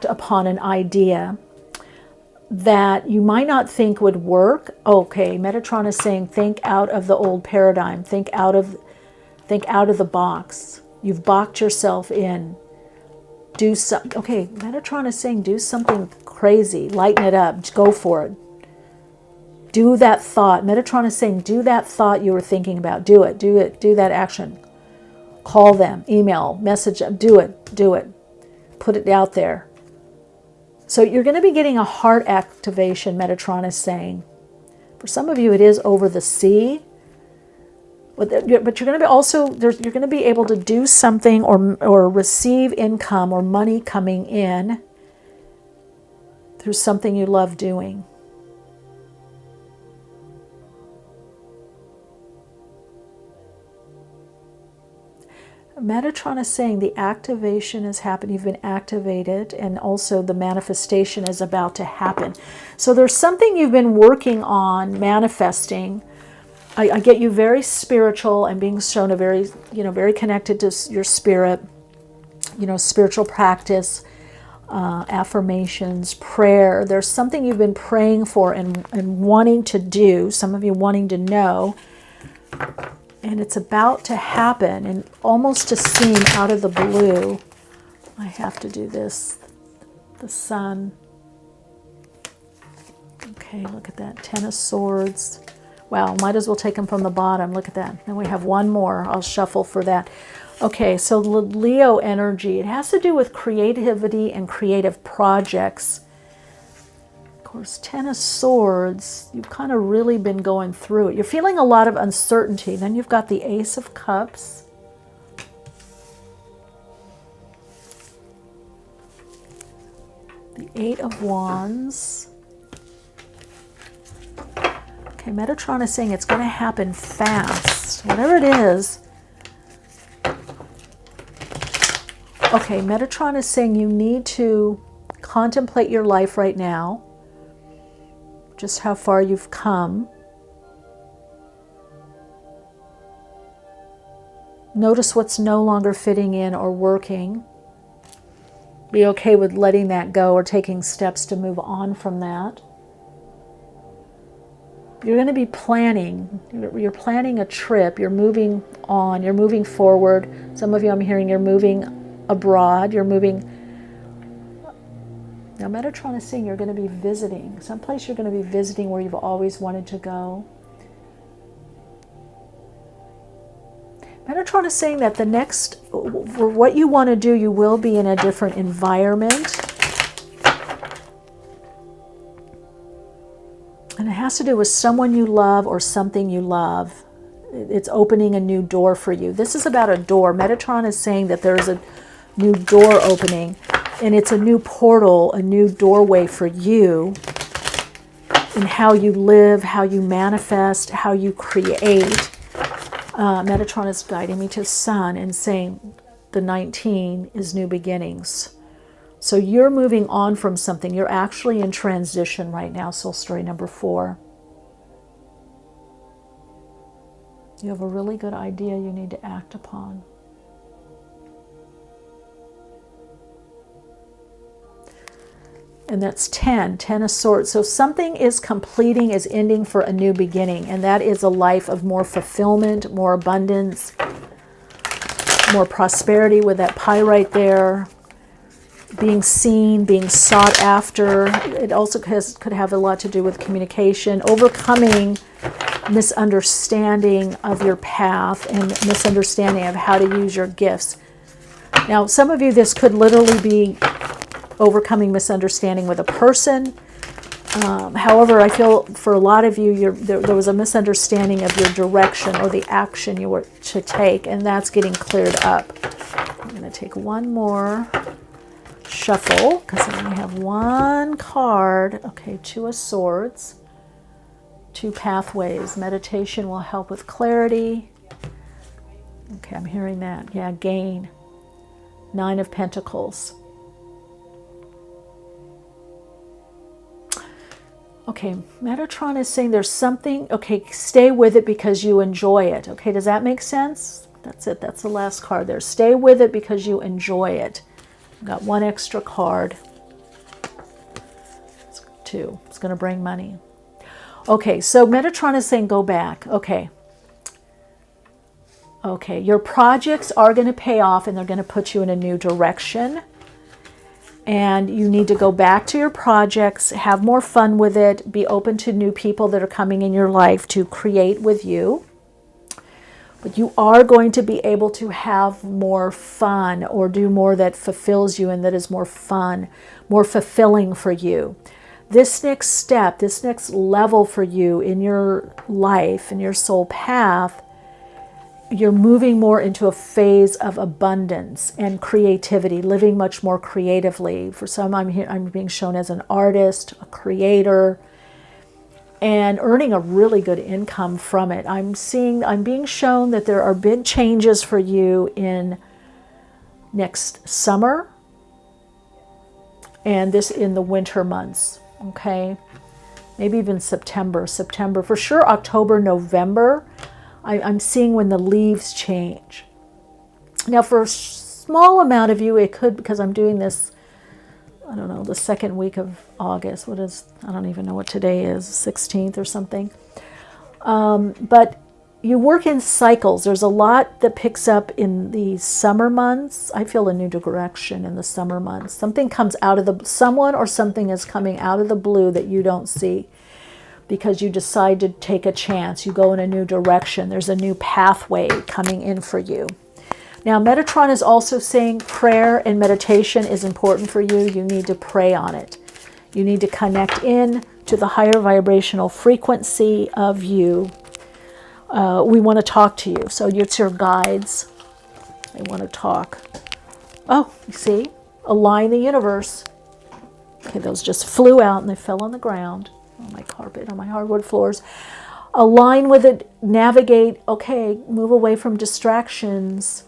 upon an idea that you might not think would work. Okay, Metatron is saying think out of the old paradigm. Think out of the box. You've boxed yourself in. Okay, Metatron is saying do something crazy. Lighten it up. Go for it. Do that thought. Metatron is saying do that thought you were thinking about. Do it. Do it. Do that action. Call them. Email. Message them. Do it. Do it. Put it out there. So you're going to be getting a heart activation, Metatron is saying. For some of you, it is over the sea. But you're going to be able to do something or receive income or money coming in through something you love doing. Metatron is saying the activation has happened. You've been activated, and also the manifestation is about to happen. So there's something you've been working on manifesting. I get you very spiritual and being shown a very connected to your spirit, spiritual practice, affirmations, prayer. There's something you've been praying for and wanting to do, some of you wanting to know, and it's about to happen, and almost to seem out of the blue. I have to do this. The sun. Okay, look at that. 10 of Swords. Wow, might as well take them from the bottom. Look at that. Then we have one more. I'll shuffle for that. Okay, so Leo energy. It has to do with creativity and creative projects. Of course, 10 of Swords. You've kind of really been going through it. You're feeling a lot of uncertainty. Then you've got the Ace of Cups. The 8 of Wands. Okay, Metatron is saying it's going to happen fast. Whatever it is. Okay, Metatron is saying you need to contemplate your life right now. Just how far you've come. Notice what's no longer fitting in or working. Be okay with letting that go or taking steps to move on from that. You're going to be planning. You're planning a trip. You're moving on. You're moving forward. Some of you, I'm hearing, you're moving abroad. You're moving. Now, Metatron is saying you're going to be visiting. Someplace you're going to be visiting where you've always wanted to go. Metatron is saying that the next, for what you want to do, you will be in a different environment. And it has to do with someone you love or something you love. It's opening a new door for you. This is about a door. Metatron is saying that there's a new door opening, and it's a new portal, a new doorway for you in how you live, how you manifest, how you create. Metatron is guiding me to Sun and saying the 19 is new beginnings. So you're moving on from something. You're actually in transition right now, soul story number 4. You have a really good idea you need to act upon. And that's 10 of Swords. So something is completing, is ending for a new beginning. And that is a life of more fulfillment, more abundance, more prosperity with that pie right there. being seen, being sought after. It also could have a lot to do with communication, overcoming misunderstanding of your path and misunderstanding of how to use your gifts. Now, some of you, this could literally be overcoming misunderstanding with a person. However, I feel for a lot of you, there was a misunderstanding of your direction or the action you were to take, and that's getting cleared up. I'm going to take one more shuffle because I only have one card. Okay, Two of Swords, two pathways. Meditation will help with clarity. Okay, I'm hearing that. Yeah, gain. Nine of Pentacles. Okay, Metatron is saying there's something, okay, stay with it because you enjoy it. Okay, does that make sense? That's it, that's the last card there. Stay with it because you enjoy it. Got one extra card. It's two, it's going to bring money. Okay, so Metatron is saying go back. Okay. Okay, your projects are going to pay off and they're going to put you in a new direction. And you need to go back to your projects, have more fun with it, be open to new people that are coming in your life to create with you. But you are going to be able to have more fun or do more that fulfills you and that is more fun, more fulfilling for you. This next step, this next level for you in your life, in your soul path, you're moving more into a phase of abundance and creativity, living much more creatively. For some, I'm being shown as an artist, a creator, and earning a really good income from it. I'm being shown that there are big changes for you in next summer and this in the winter months, okay? Maybe even September, for sure October, November. I'm seeing when the leaves change. Now, for a small amount of you, it could, because I'm doing this, I don't know, the second week of August. I don't even know what today is, 16th or something. But you work in cycles. There's a lot that picks up in the summer months. I feel a new direction in the summer months. Something comes out of someone or something is coming out of the blue that you don't see, because you decide to take a chance. You go in a new direction. There's a new pathway coming in for you. Now, Metatron is also saying prayer and meditation is important for you. You need to pray on it. You need to connect in to the higher vibrational frequency of you. We want to talk to you. So it's your guides. They want to talk. Oh, you see? Align the universe. Okay, those just flew out and they fell on the ground. On my carpet, on my hardwood floors. Align with it, navigate, okay, move away from distractions.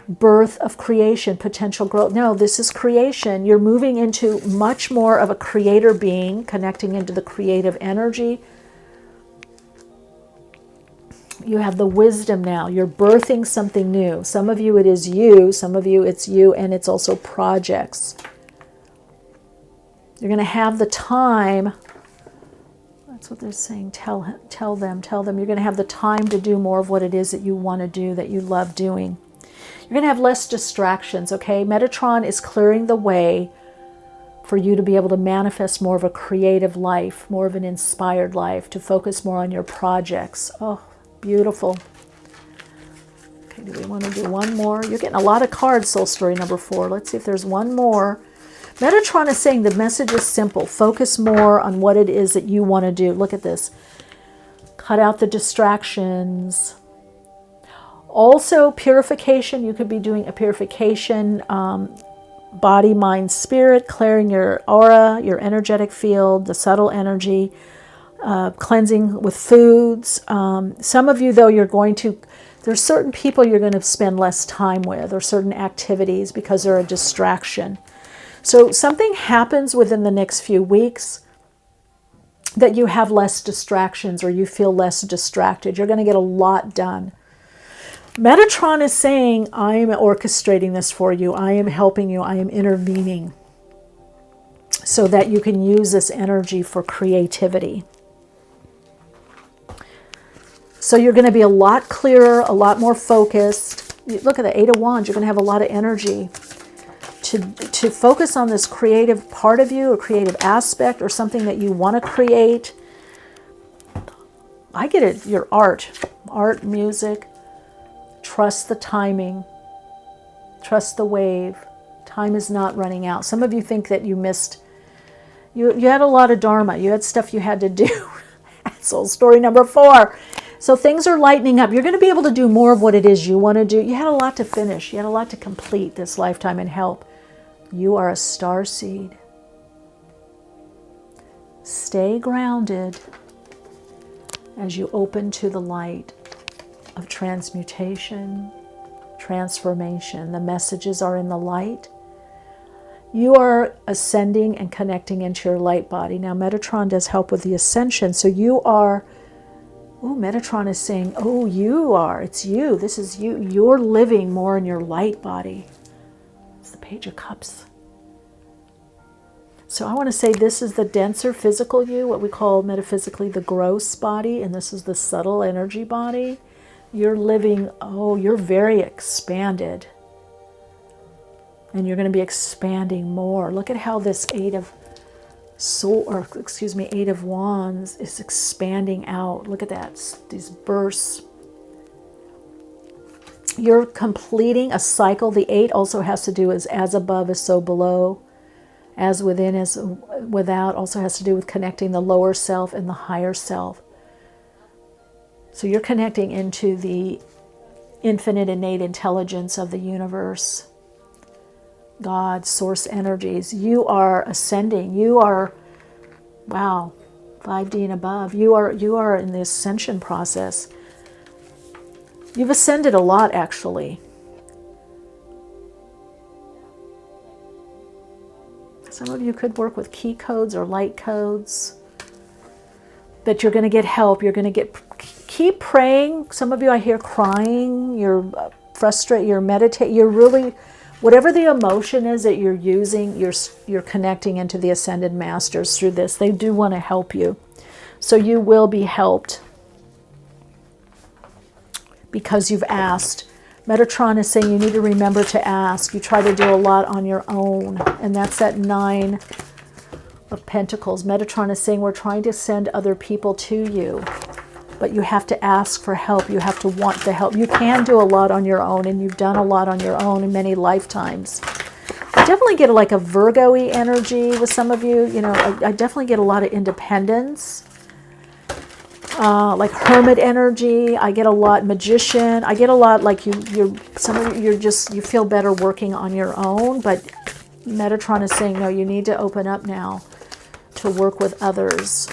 Birth of creation, potential growth. No, this is creation. You're moving into much more of a creator being, connecting into the creative energy. You have the wisdom now. You're birthing something new. Some of you it is you, some of you it's you, and it's also projects. You're going to have the time. That's what they're saying. Tell them. You're going to have the time to do more of what it is that you want to do, that you love doing. You're going to have less distractions, okay? Metatron is clearing the way for you to be able to manifest more of a creative life, more of an inspired life, to focus more on your projects. Oh, beautiful. Okay, do we want to do one more? You're getting a lot of cards, Soul Story number 4. Let's see if there's one more. Metatron is saying the message is simple. Focus more on what it is that you want to do. Look at this. Cut out the distractions. Also, purification. You could be doing a purification, body, mind, spirit, clearing your aura, your energetic field, the subtle energy, cleansing with foods. Some of you, though, there's certain people you're going to spend less time with, or certain activities, because they're a distraction. So something happens within the next few weeks that you have less distractions, or you feel less distracted. You're going to get a lot done. Metatron is saying, I am orchestrating this for you. I am helping you. I am intervening so that you can use this energy for creativity. So you're going to be a lot clearer, a lot more focused. Look at the 8 of Wands. You're going to have a lot of energy to focus on this creative part of you, a creative aspect, or something that you want to create. I get it, your art, music. Trust the timing. Trust the wave. Time is not running out. Some of you think that you missed, you had a lot of dharma. You had stuff you had to do. Soul story number 4. So things are lightening up. You're going to be able to do more of what it is you want to do. You had a lot to finish. You had a lot to complete this lifetime and help. You are a star seed. Stay grounded as you open to the light of transmutation, transformation. The messages are in the light. You are ascending and connecting into your light body. Now, Metatron does help with the ascension. So you are, Metatron is saying, it's you. This is you. You're living more in your light body. It's the Page of Cups. So I want to say this is the denser physical you, what we call metaphysically the gross body, and this is the subtle energy body. You're living, you're very expanded. And you're going to be expanding more. Look at how this Eight of Wands is expanding out. Look at that, these bursts. You're completing a cycle. The 8 also has to do as above is so below. As within as without also has to do with connecting the lower self and the higher self. So you're connecting into the infinite innate intelligence of the universe. God, source energies. You are ascending. You are, 5D and above. You are in the ascension process. You've ascended a lot, actually. Some of you could work with key codes or light codes. But you're going to get help. You're going to keep praying. Some of you I hear crying. You're frustrated. You're meditating. You're really, whatever the emotion is that you're using, you're connecting into the Ascended Masters through this. They do want to help you. So you will be helped because you've asked. Metatron is saying you need to remember to ask. You try to do a lot on your own. And that's that 9 of Pentacles. Metatron is saying we're trying to send other people to you. But you have to ask for help. You have to want the help. You can do a lot on your own. And you've done a lot on your own in many lifetimes. I definitely get like a Virgo-y energy with some of you. You know, I definitely get a lot of independence. Like hermit energy. I get a lot magician. I get a lot like you feel better working on your own, but Metatron is saying no, you need to open up now to work with others,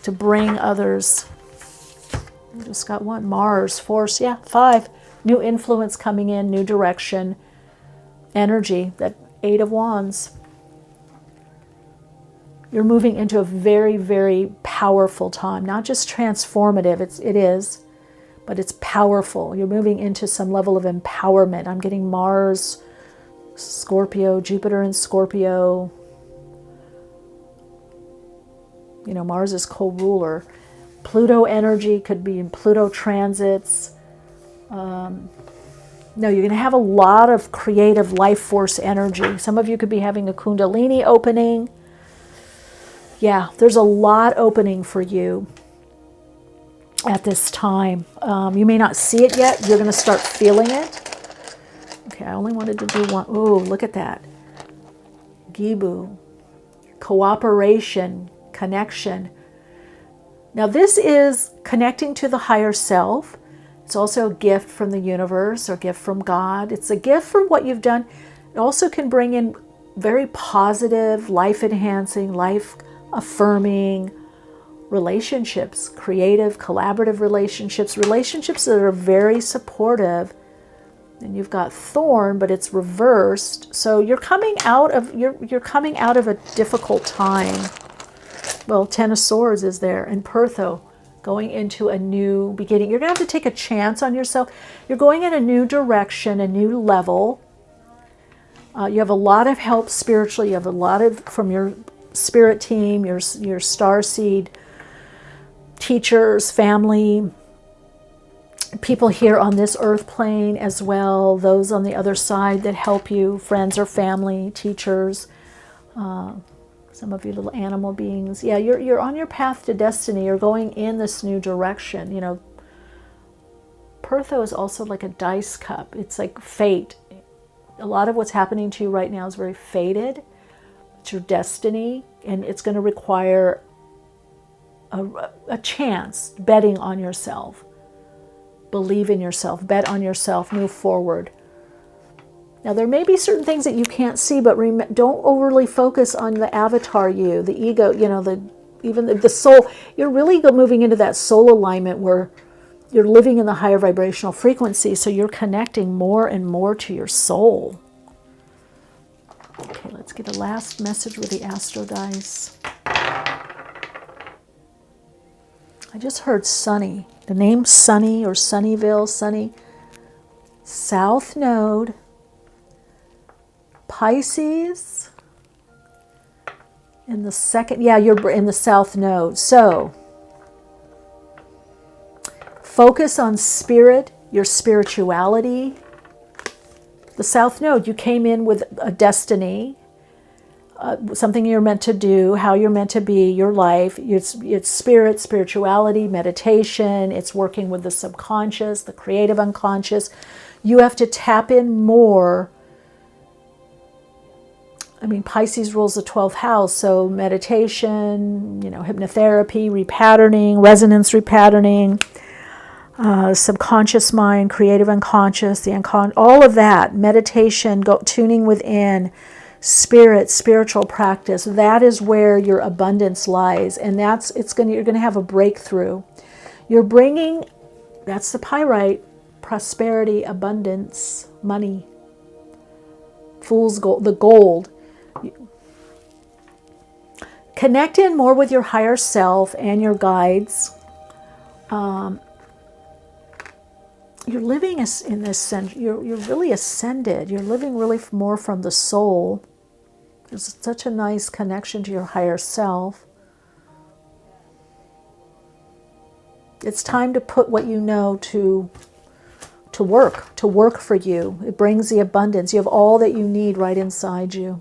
to bring others. We just got one. Mars, force, 5. New influence coming in, new direction, energy, that 8 of Wands. You're moving into a very, very powerful time. Not just transformative, it is, but it's powerful. You're moving into some level of empowerment. I'm getting Mars, Scorpio, Jupiter in Scorpio. You know, Mars is co-ruler. Pluto energy could be in Pluto transits. No, you're going to have a lot of creative life force energy. Some of you could be having a Kundalini opening. Yeah, there's a lot opening for you at this time. You may not see it yet. You're going to start feeling it. Okay, I only wanted to do one. Oh, look at that. Gibu. Cooperation, connection. Now this is connecting to the higher self. It's also a gift from the universe or gift from God. It's a gift from what you've done. It also can bring in very positive, life-enhancing, life-affirming relationships, creative, collaborative relationships, relationships that are very supportive. And you've got Thorn, but it's reversed. So you're coming out of a difficult time. Well, Ten of Swords is there, and Pertho, going into a new beginning. You're going to have to take a chance on yourself. You're going in a new direction, a new level. You have a lot of help spiritually. You have a lot of from your spirit team, your starseed teachers, family. people here on this earth plane as well, those on the other side that help you, friends or family, teachers, some of you little animal beings. Yeah, you're on your path to destiny. You're going in this new direction. You know, Pertho is also like a dice cup. It's like fate. A lot of what's happening to you right now is very fated. It's your destiny, and it's going to require a chance, betting on yourself. Believe in yourself, bet on yourself, move forward. Now, there may be certain things that you can't see, but don't overly focus on the avatar you, the ego, you know, even the soul. You're really moving into that soul alignment where you're living in the higher vibrational frequency, so you're connecting more and more to your soul. Okay, let's get a last message with the Astro Dice. I just heard Sunny. The name Sunny or Sunnyville, Sunny. South Node. Pisces. In the second, yeah, you're in the South Node. So, focus on spirit, your spirituality. The South Node, you came in with a destiny, something you're meant to do, how you're meant to be, your life. It's spirit, spirituality, meditation. It's working with the subconscious, the creative unconscious. You have to tap in more. I mean, Pisces rules the 12th house, so meditation, you know, hypnotherapy, repatterning, resonance repatterning, subconscious mind, creative unconscious, all of that, meditation, tuning within, spirit, spiritual practice. That is where your abundance lies, and you're going to have a breakthrough. You're bringing, that's the pyrite, prosperity, abundance, money, fool's gold, the gold. Connect in more with your higher self and your guides. You're living in this, you're really ascended. You're living really more from the soul. There's such a nice connection to your higher self. It's time to put what you know to work for you. It brings the abundance. You have all that you need right inside you.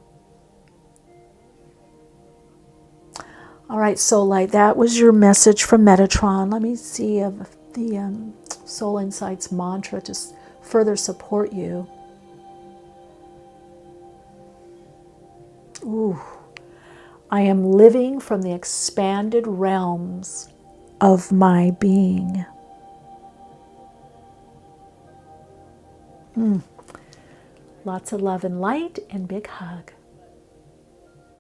All right, Soul Light, that was your message from Metatron. Let me see if the Soul Insights mantra to further support you. Ooh, I am living from the expanded realms of my being. Lots of love and light and big hug.